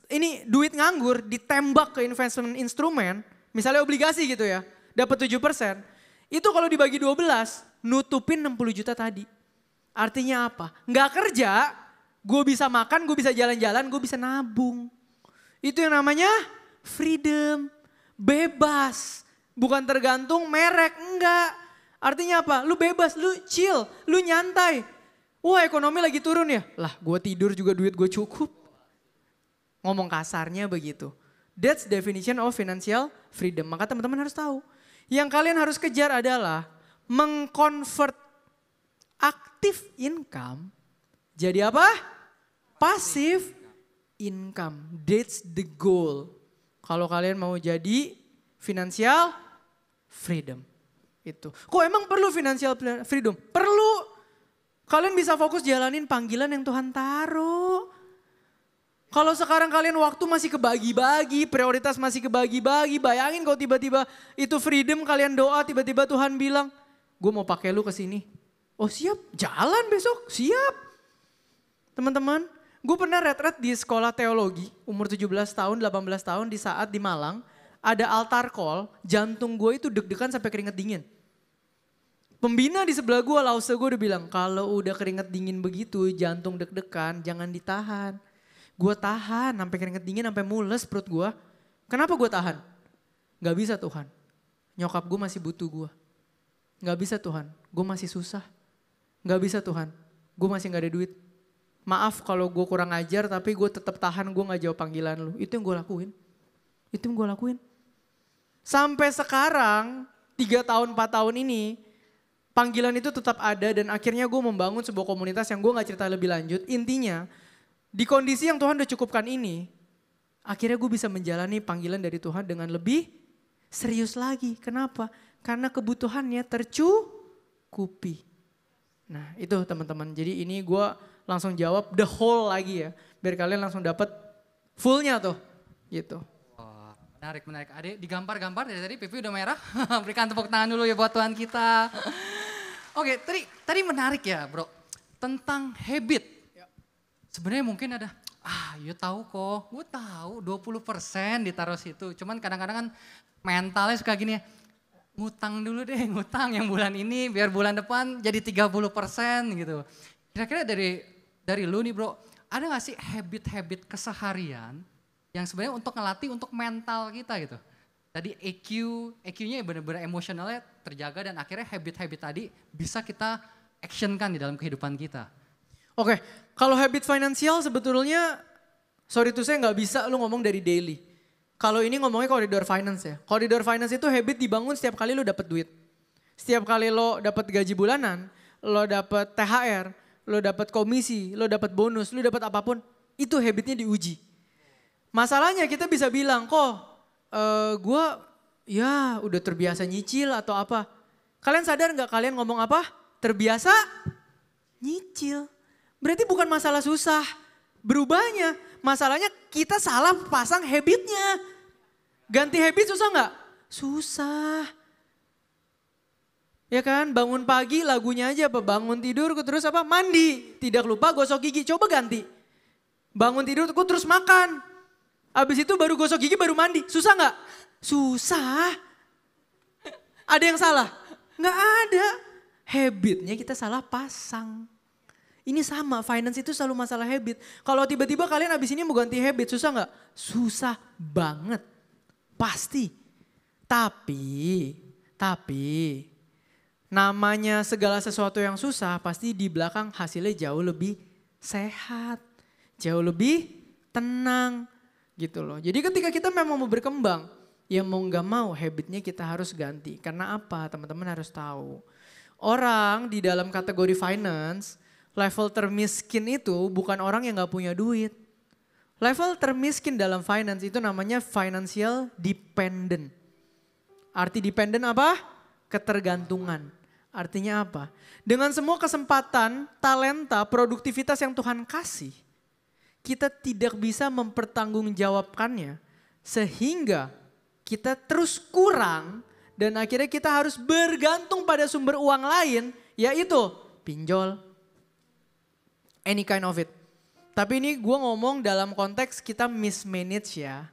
ini duit nganggur ditembak ke investment instrumen, misalnya obligasi gitu ya, dapat 7%. Itu kalau dibagi 12, nutupin 60 juta tadi. Artinya apa? Nggak kerja, gue bisa makan, gue bisa jalan-jalan, gue bisa nabung. Itu yang namanya freedom, bebas. Bukan tergantung merek, enggak. Artinya apa? Lu bebas, lu chill, lu nyantai. Wah ekonomi lagi turun ya? Lah gue tidur juga duit gue cukup. Ngomong kasarnya begitu. That's definition of financial freedom. Maka teman-teman harus tahu. Yang kalian harus kejar adalah mengconvert active income jadi apa? Passive income. That's the goal. Kalau kalian mau jadi financial freedom. Itu. Kok emang perlu financial freedom? Perlu. Kalian bisa fokus jalanin panggilan yang Tuhan taruh. Kalau sekarang kalian waktu masih kebagi-bagi, prioritas masih kebagi-bagi, bayangin kalau tiba-tiba itu freedom kalian doa, tiba-tiba Tuhan bilang, gue mau pakai lu ke sini. Oh siap, jalan besok, siap. Teman-teman, gue pernah retret di sekolah teologi, umur 17 tahun, 18 tahun di saat di Malang, ada altar call, jantung gue itu deg-degan sampai keringet dingin. Pembina di sebelah gue, lause gue udah bilang, kalau udah keringet dingin begitu, jantung deg-degan, jangan ditahan. Gue tahan sampai keringet dingin, sampai mules perut gue. Kenapa gue tahan? Gak bisa Tuhan. Nyokap gue masih butuh gue. Gak bisa Tuhan, gue masih susah. Gak bisa Tuhan, gue masih gak ada duit. Maaf kalau gue kurang ajar tapi gue tetap tahan, gue gak jawab panggilan lu. Itu yang gue lakuin. Itu yang gue lakuin. Sampai sekarang 3 tahun 4 tahun ini panggilan itu tetap ada dan akhirnya gue membangun sebuah komunitas yang gue gak cerita lebih lanjut. Intinya di kondisi yang Tuhan udah cukupkan ini, akhirnya gue bisa menjalani panggilan dari Tuhan dengan lebih serius lagi. Kenapa? karena kebutuhannya tercukupi. Nah itu teman-teman, jadi ini gue langsung jawab the whole lagi ya. Biar kalian langsung dapat fullnya tuh gitu. Oh, menarik. Adik digampar-gampar dari tadi pipi udah merah. Berikan tepuk tangan dulu ya buat Tuhan kita. Oke, tadi menarik ya bro. Tentang habit. Sebenarnya mungkin ada, you tahu kok, gue tahu 20% ditaruh situ. Cuman kadang-kadang kan mentalnya suka gini ya, ngutang dulu deh, ngutang yang bulan ini biar bulan depan jadi 30% gitu. Kira-kira dari lu nih bro, ada gak sih habit-habit keseharian yang sebenarnya untuk ngelatih untuk mental kita gitu. Tadi EQ-nya benar-benar emosionalnya terjaga dan akhirnya habit-habit tadi bisa kita actionkan di dalam kehidupan kita. Oke, kalau habit finansial sebetulnya, sorry to say gak bisa lu ngomong dari daily. Kalau ini ngomongnya koridor finance ya. Koridor finance itu habit dibangun setiap kali lo dapat duit. Setiap kali lo dapat gaji bulanan, lo dapat THR, lo dapat komisi, lo dapat bonus, lo dapat apapun, itu habitnya diuji. Masalahnya kita bisa bilang, kok gue ya udah terbiasa nyicil atau apa. Kalian sadar gak kalian ngomong apa? Terbiasa nyicil. Berarti bukan masalah susah berubahnya. Masalahnya kita salah pasang habitnya. Ganti habit susah gak? Susah. Ya kan, bangun pagi lagunya aja apa? Bangun tidur terus apa? Mandi. Tidak lupa gosok gigi, coba ganti. Bangun tidur terus makan. Abis itu baru gosok gigi baru mandi. Susah gak? Susah. Ada yang salah? Gak ada. Habitnya kita salah pasang. Ini sama, finance itu selalu masalah habit. Kalau tiba-tiba kalian abis ini mau ganti habit, susah gak? Susah banget, pasti. Tapi namanya segala sesuatu yang susah pasti di belakang hasilnya jauh lebih sehat. Jauh lebih tenang gitu loh. Jadi ketika kita memang mau berkembang, ya mau gak mau habitnya kita harus ganti. Karena apa? Teman-teman harus tahu. Orang di dalam kategori finance, level termiskin itu bukan orang yang gak punya duit. Level termiskin dalam finance itu namanya financial dependent. Arti dependent apa? Ketergantungan. Artinya apa? Dengan semua kesempatan, talenta, produktivitas yang Tuhan kasih, kita tidak bisa mempertanggungjawabkannya. Sehingga kita terus kurang dan akhirnya kita harus bergantung pada sumber uang lain, yaitu pinjol. Any kind of it. Tapi ini gue ngomong dalam konteks kita mismanage ya.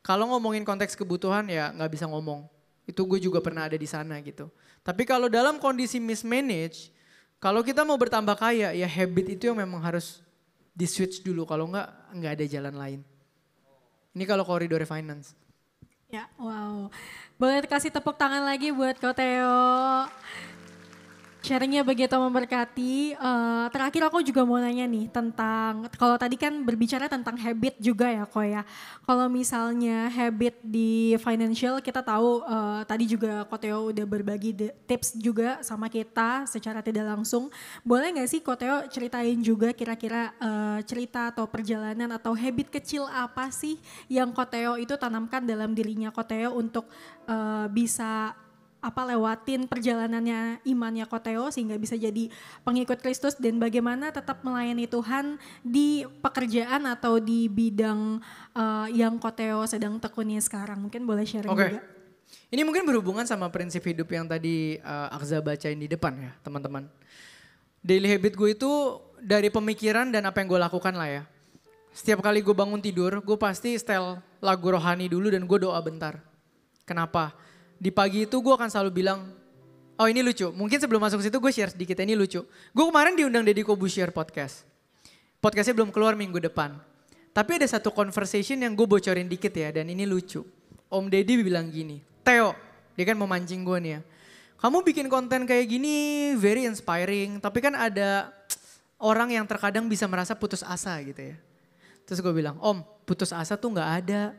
Kalau ngomongin konteks kebutuhan ya gak bisa ngomong. Itu gue juga pernah ada di sana gitu. Tapi kalau dalam kondisi mismanage, kalau kita mau bertambah kaya ya habit itu yang memang harus di switch dulu. Kalau gak ada jalan lain. Ini kalau koridor finance. Ya wow. Boleh kasih tepuk tangan lagi buat Ko Theo. Sharingnya begitu memberkati. Terakhir aku juga mau nanya nih tentang, kalau tadi kan berbicara tentang habit juga ya Ko ya. Kalau misalnya habit di financial kita tahu tadi juga Ko Theo udah berbagi tips juga sama kita secara tidak langsung. Boleh gak sih Ko Theo ceritain juga kira-kira cerita atau perjalanan atau habit kecil apa sih yang Ko Theo itu tanamkan dalam dirinya Ko Theo untuk bisa lewatin perjalanannya imannya Ko Theo sehingga bisa jadi pengikut Kristus dan bagaimana tetap melayani Tuhan di pekerjaan atau di bidang yang Ko Theo sedang tekuni sekarang. Mungkin boleh sharing juga. Ini mungkin berhubungan sama prinsip hidup yang tadi Akza bacain di depan ya teman-teman. Daily habit gue itu dari pemikiran dan apa yang gue lakukan lah ya. Setiap kali gue bangun tidur, gue pasti setel lagu rohani dulu dan gue doa bentar. Kenapa? Di pagi itu gue akan selalu bilang, oh ini lucu. Mungkin sebelum masuk ke situ gue share sedikit, ini lucu. Gue kemarin diundang Deddy Kobusier podcast. Podcastnya belum keluar minggu depan. Tapi ada satu conversation yang gue bocorin dikit ya dan ini lucu. Om Deddy bilang gini, Theo, dia kan mau mancing gue nih ya. Kamu bikin konten kayak gini very inspiring, tapi kan ada orang yang terkadang bisa merasa putus asa gitu ya. Terus gue bilang, Om putus asa tuh gak ada.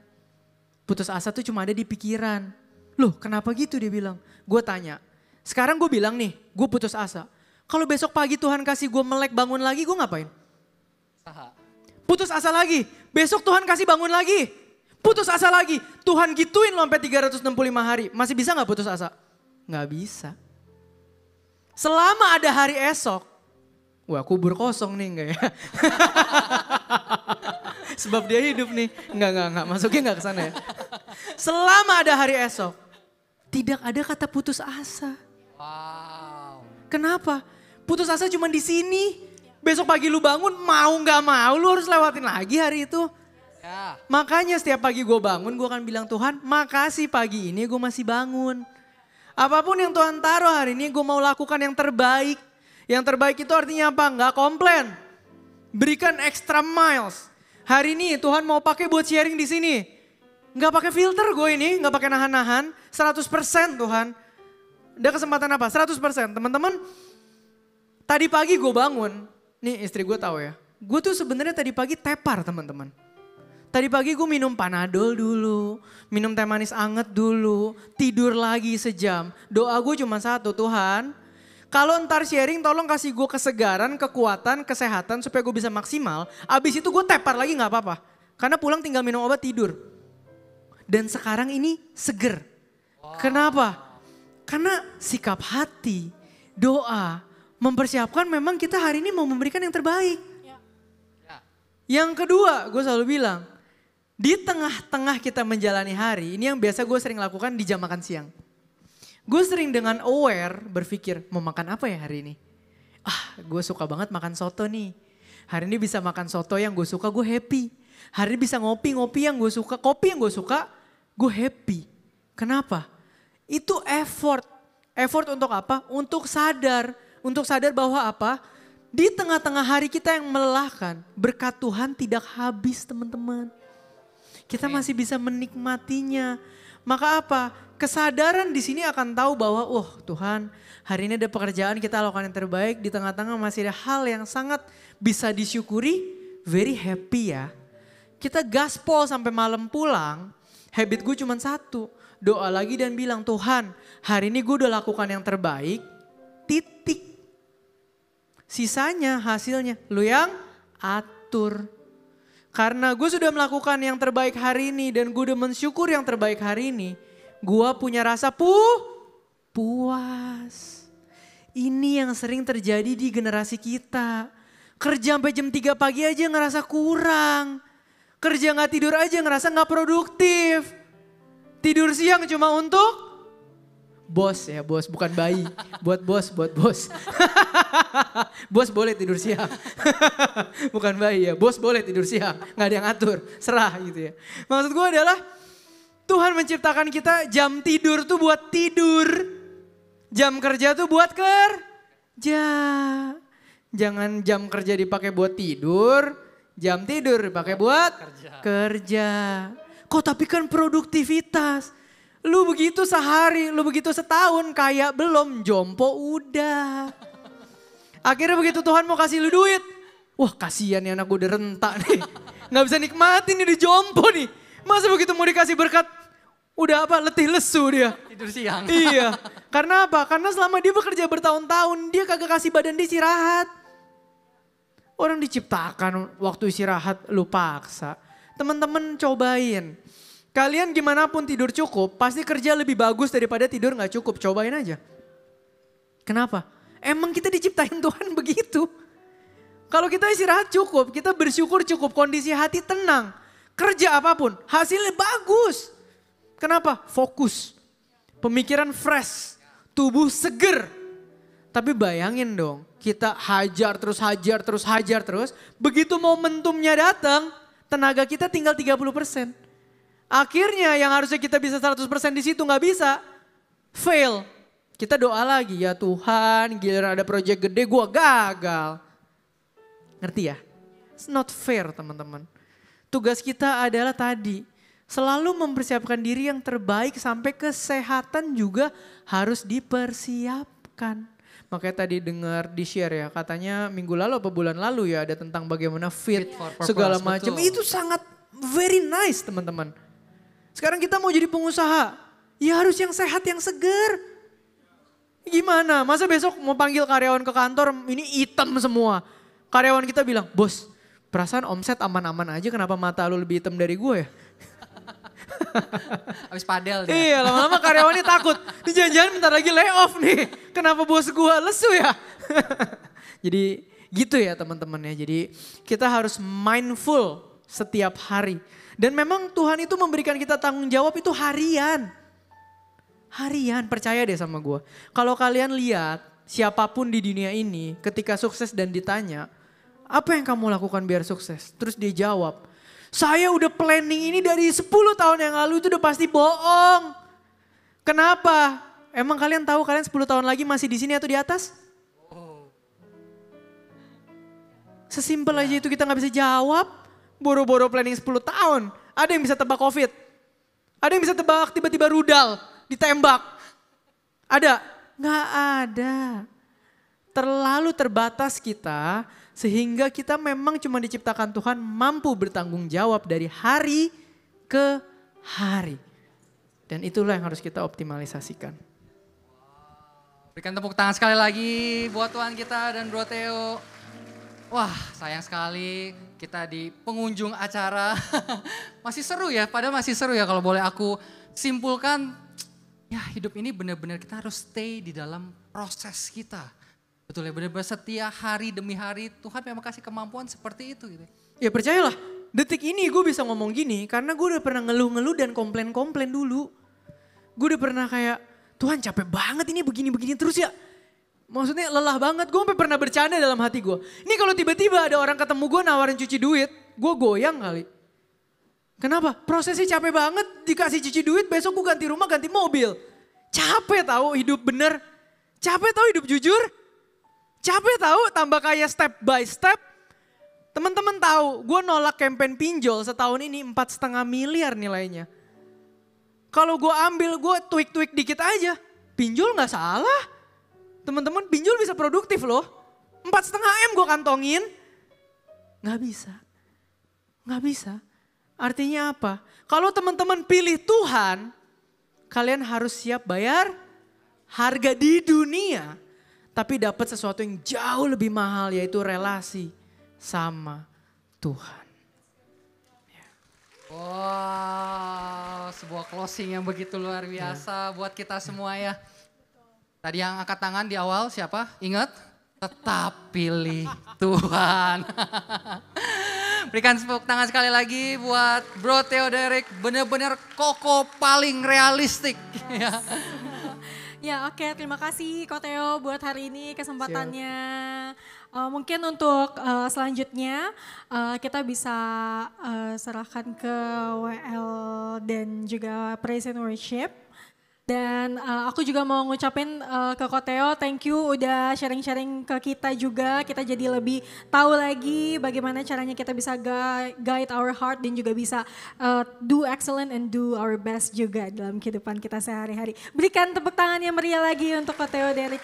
Putus asa tuh cuma ada di pikiran. Loh kenapa gitu dia bilang. Gue tanya, sekarang gue bilang nih, gue putus asa. Kalau besok pagi Tuhan kasih gue melek bangun lagi, gue ngapain? Putus asa lagi, besok Tuhan kasih bangun lagi. Putus asa lagi, Tuhan gituin lo sampai 365 hari. Masih bisa gak putus asa? Nggak bisa. Selama ada hari esok, wah kubur kosong nih enggak ya? Sebab dia hidup nih. Enggak. Masuknya enggak ke sana ya. Selama ada hari esok, tidak ada kata putus asa. Wow. Kenapa? Putus asa cuma di sini. Besok pagi lu bangun mau nggak mau lu harus lewatin lagi hari itu. Ya. Makanya setiap pagi gue bangun gue akan bilang Tuhan makasih pagi ini gue masih bangun. Apapun yang Tuhan taruh hari ini gue mau lakukan yang terbaik. Yang terbaik itu artinya apa? Nggak komplain. Berikan extra miles. Hari ini Tuhan mau pakai buat sharing di sini. Nggak pakai filter gue ini, nggak pakai nahan-nahan. 100% Tuhan. Ada kesempatan apa? 100%. Teman-teman, tadi pagi gue bangun. Nih istri gue tahu ya. Gue tuh sebenarnya tadi pagi tepar teman-teman. Tadi pagi gue minum Panadol dulu. Minum teh manis anget dulu. Tidur lagi sejam. Doa gue cuma satu, Tuhan. Kalau ntar sharing tolong kasih gue kesegaran, kekuatan, kesehatan supaya gue bisa maksimal. Abis itu gue tepar lagi gak apa-apa. Karena pulang tinggal minum obat tidur. Dan sekarang ini seger. Kenapa? Karena sikap hati, doa, mempersiapkan memang kita hari ini mau memberikan yang terbaik. Yang kedua gue selalu bilang, di tengah-tengah kita menjalani hari, ini yang biasa gue sering lakukan di jam makan siang. Gue sering dengan aware berpikir mau makan apa ya hari ini. Gue suka banget makan soto nih. Hari ini bisa makan soto yang gue suka, gue happy. Hari ini bisa ngopi yang gue suka, kopi yang gue suka, gue happy. Kenapa? Itu effort. Effort untuk apa? Untuk sadar bahwa apa? Di tengah-tengah hari kita yang melelahkan, berkat Tuhan tidak habis teman-teman. Kita masih bisa menikmatinya. Maka apa? Kesadaran di sini akan tahu bahwa, Tuhan, hari ini ada pekerjaan kita lakukan yang terbaik. Di tengah-tengah masih ada hal yang sangat bisa disyukuri. Very happy ya. Kita gaspol sampai malam pulang. Habit gue cuma satu. Doa lagi dan bilang, Tuhan, hari ini gue udah lakukan yang terbaik. Titik. Sisanya hasilnya lu yang atur. Karena gue sudah melakukan yang terbaik hari ini dan gue udah mensyukur yang terbaik hari ini. Gue punya rasa puas. Ini yang sering terjadi di generasi kita. Kerja sampai jam 3 pagi aja ngerasa kurang. Kerja gak tidur aja ngerasa gak produktif. Tidur siang cuma untuk bos ya, bos bukan bayi. Buat bos. Bos boleh tidur siang. Bukan bayi ya, bos boleh tidur siang. Gak ada yang atur, serah gitu ya. Maksud gue adalah Tuhan menciptakan kita jam tidur tuh buat tidur. Jam kerja tuh buat kerja. Jangan jam kerja dipakai buat tidur. Jam tidur dipakai buat kerja. Kok tapi kan produktivitas. Lu begitu sehari, lu begitu setahun, kaya belum, jompo udah. Akhirnya begitu Tuhan mau kasih lu duit. Wah kasihan nih anak gue udah rentak nih. Gak bisa nikmatin nih di jompo nih. Masa begitu mau dikasih berkat, udah apa letih lesu dia. Tidur siang. Iya, karena apa? Karena selama dia bekerja bertahun-tahun, dia kagak kasih badan dia istirahat. Orang diciptakan waktu istirahat lu paksa. Teman-teman cobain. Kalian gimana pun tidur cukup, pasti kerja lebih bagus daripada tidur gak cukup. Cobain aja. Kenapa? Emang kita diciptain Tuhan begitu. Kalau kita istirahat cukup, kita bersyukur cukup, kondisi hati tenang. Kerja apapun, hasilnya bagus. Kenapa? Fokus. Pemikiran fresh. Tubuh seger. Tapi bayangin dong, kita hajar terus. Begitu momentumnya datang, tenaga kita tinggal 30%. Akhirnya yang harusnya kita bisa 100% di situ gak bisa. Fail. Kita doa lagi, ya Tuhan giliran ada proyek gede gue gagal. Ngerti ya? It's not fair teman-teman. Tugas kita adalah tadi. Selalu mempersiapkan diri yang terbaik sampai kesehatan juga harus dipersiapkan. Makanya tadi dengar di share ya, katanya minggu lalu apa bulan lalu ya ada tentang bagaimana fit segala macam. Itu sangat very nice teman-teman. Sekarang kita mau jadi pengusaha, ya harus yang sehat, yang seger. Gimana? Masa besok mau panggil karyawan ke kantor, ini hitam semua. Karyawan kita bilang, bos perasaan omset aman-aman aja kenapa mata lu lebih hitam dari gue ya? Habis padel dia. Iya, lama-lama karyawannya takut. Ini jangan-jangan bentar lagi layoff nih. Kenapa bos gua lesu ya? Jadi gitu ya teman-teman ya. Jadi kita harus mindful setiap hari. Dan memang Tuhan itu memberikan kita tanggung jawab itu harian. Harian, percaya deh sama gua. Kalau kalian lihat siapapun di dunia ini ketika sukses dan ditanya, apa yang kamu lakukan biar sukses? Terus dia jawab, saya udah planning ini dari 10 tahun yang lalu, itu udah pasti bohong. Kenapa? Emang kalian tahu kalian 10 tahun lagi masih di sini atau di atas? Sesimpel aja itu kita gak bisa jawab. Boro-boro planning 10 tahun. Ada yang bisa tebak COVID. Ada yang bisa tebak tiba-tiba rudal, ditembak. Ada? Gak ada. Terlalu terbatas kita sehingga kita memang cuma diciptakan Tuhan mampu bertanggung jawab dari hari ke hari. Dan itulah yang harus kita optimalisasikan. Berikan tepuk tangan sekali lagi buat Tuhan kita dan Bro Theo. Wah, sayang sekali kita di pengunjung acara. Masih seru ya, padahal masih seru ya kalau boleh aku simpulkan. Ya hidup ini benar-benar kita harus stay di dalam proses kita. Betul ya, benar-benar setia hari demi hari Tuhan memang kasih kemampuan seperti itu. Gitu. Ya percayalah, detik ini gue bisa ngomong gini karena gue udah pernah ngeluh-ngeluh dan komplain-komplain dulu. Gue udah pernah kayak, Tuhan capek banget ini begini-begini terus ya. Maksudnya lelah banget, gue sampai pernah bercanda dalam hati gue. Ini kalau tiba-tiba ada orang ketemu gue nawarin cuci duit, gue goyang kali. Kenapa? Prosesnya capek banget, dikasih cuci duit, besok gue ganti rumah, ganti mobil. Capek tahu hidup bener, capek tahu hidup jujur. Capek tahu tambah kaya step by step. Teman-teman tahu, gue nolak campaign pinjol setahun ini 4,5 miliar nilainya. Kalau gue ambil, gue tweak-tweak dikit aja. Pinjol gak salah. Teman-teman pinjol bisa produktif loh. 4,5 M gue kantongin. Gak bisa. Gak bisa. Artinya apa? Kalau teman-teman pilih Tuhan, kalian harus siap bayar harga di dunia. Tapi dapat sesuatu yang jauh lebih mahal, yaitu relasi sama Tuhan. Wow, sebuah closing yang begitu luar biasa buat kita semua ya. Tadi yang angkat tangan di awal siapa? Ingat? Tetap pilih Tuhan. Berikan tepuk tangan sekali lagi buat Bro Theo Derek. Benar-benar koko paling realistik. Ya oke, terima kasih Ko Theo buat hari ini kesempatannya. Mungkin untuk selanjutnya kita bisa serahkan ke WL dan juga Praise and Worship. Dan aku juga mau ngucapin ke Ko Theo, thank you udah sharing-sharing ke kita juga. Kita jadi lebih tahu lagi bagaimana caranya kita bisa guide our heart dan juga bisa do excellent and do our best juga dalam kehidupan kita sehari-hari. Berikan tepuk tangan yang meriah lagi untuk Ko Theo Derek.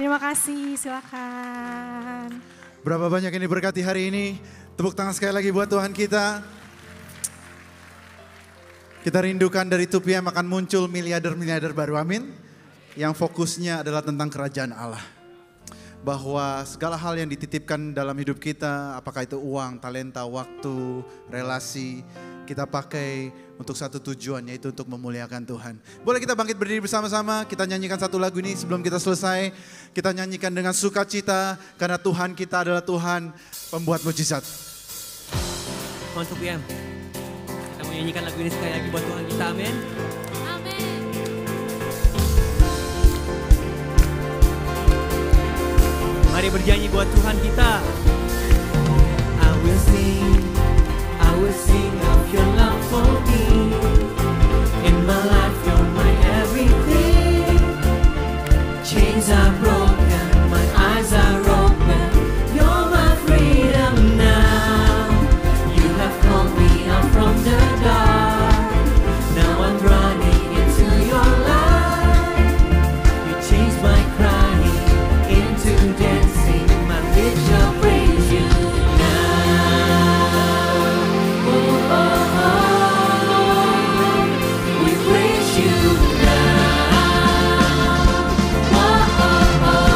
Terima kasih, silakan. Berapa banyak yang diberkati hari ini? Tepuk tangan sekali lagi buat Tuhan kita. Kita rindukan dari 2PM akan muncul miliarder-miliarder baru, amin. Yang fokusnya adalah tentang kerajaan Allah. Bahwa segala hal yang dititipkan dalam hidup kita, apakah itu uang, talenta, waktu, relasi, kita pakai untuk satu tujuan, yaitu untuk memuliakan Tuhan. Boleh kita bangkit berdiri bersama-sama, kita nyanyikan satu lagu ini sebelum kita selesai. Kita nyanyikan dengan sukacita, karena Tuhan kita adalah Tuhan pembuat mujizat. Untuk PM. Menyanyikan lagu ini sekali lagi buat Tuhan kita, amin. Amin. Mari berjanji buat Tuhan kita. I will sing of your love for me. In my life you're my everything. Chains are broken, my eyes are open. You're my freedom now. You have called me out from the dark. Now I'm running into your light. You changed my crying into dancing. My lips shall praise you now. Oh, oh, oh. We praise you now. Oh, oh, oh.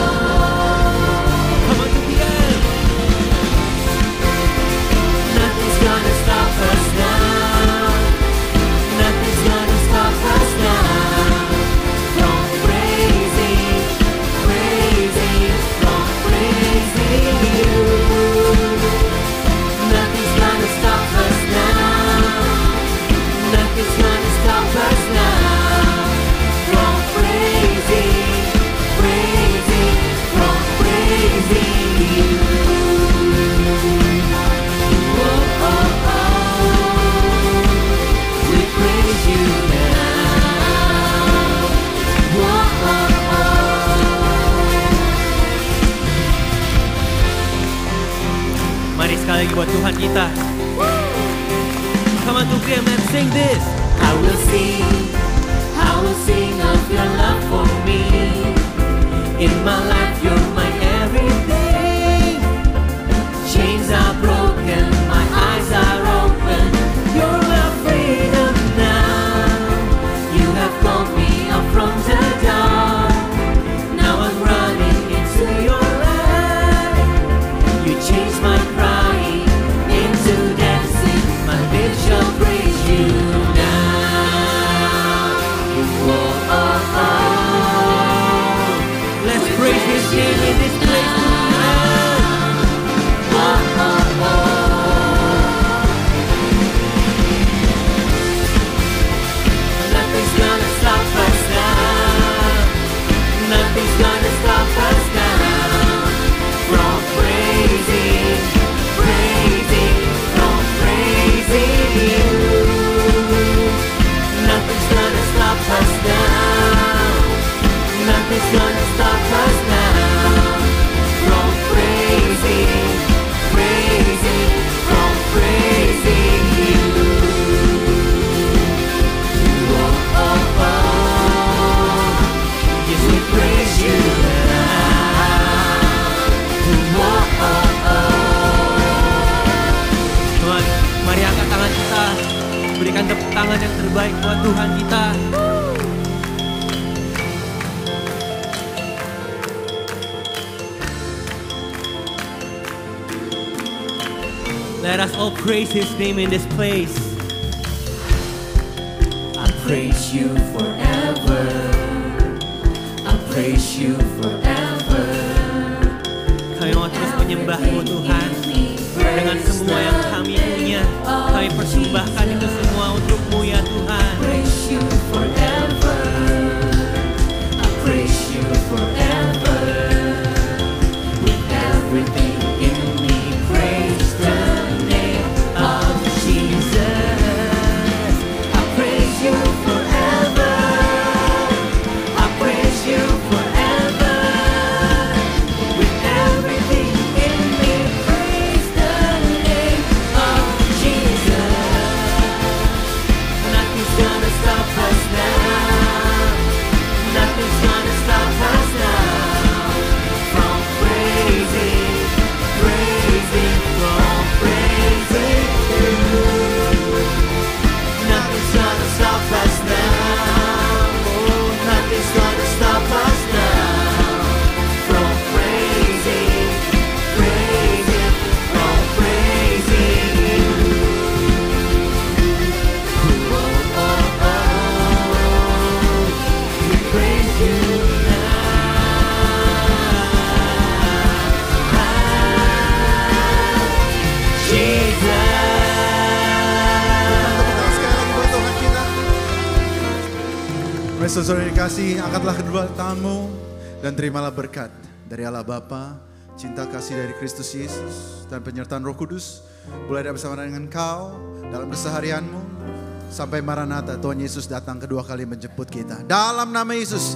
sekali lagi buat Tuhan kita. Come on 2PM, let's sing this. I will sing of your love for me. In my life, you're my everything. Chains are broken, my eyes are open. You're my freedom now. You have called me up from the dark. Now I'm running into your light. You changed my crying into dancing. My lips shall praise you now. Oh, oh, oh. Let's praise His name in this place tonight. Oh, oh, oh. Nothing's gonna stop us now. Nothing's gonna stop us now from praising, from praising you. Nothing's gonna stop us now. Nothing's gonna stop us now from praising, from praising you. Oh, oh, oh. Yes, we praise you now. Oh, oh, oh. Tuhan, mari angkat tangan kita. Berikan tepuk tangan yang terbaik buat Tuhan kita. Let us all praise His name in this place. I praise you forever. I praise you forever. Kami mau terus menyembah-Mu Tuhan. Dengan semua yang kami punya, kami persembahkan itu semua untuk-Mu ya Tuhan. Praise you forever. I praise you forever. With everything in me, praise the name of Jesus. I praise you forever. I praise you forever. With everything in me, praise the name of Jesus. Nothing's gonna stop us now. Nothing's gonna stop us now from praising, from praising you. Nothing's gonna stop us now. Oh, nothing's gonna stop us now from praising, from praising you. Oh, oh, oh. We praise you now, Jesus. Sekali lagi buat Tuhan kita. Mari saudara dikasih, angkatlah kedua tanganmu dan terimalah berkat dari Allah Bapa, cinta kasih dari Kristus Yesus, dan penyertaan Roh Kudus mulai dari bersama dengan kau dalam keseharianmu sampai Maranatha, Tuhan Yesus datang kedua kali menjemput kita. Dalam nama Yesus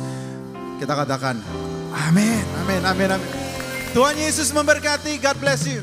kita katakan amin, amin, amin, amin. Tuhan Yesus memberkati. God bless you.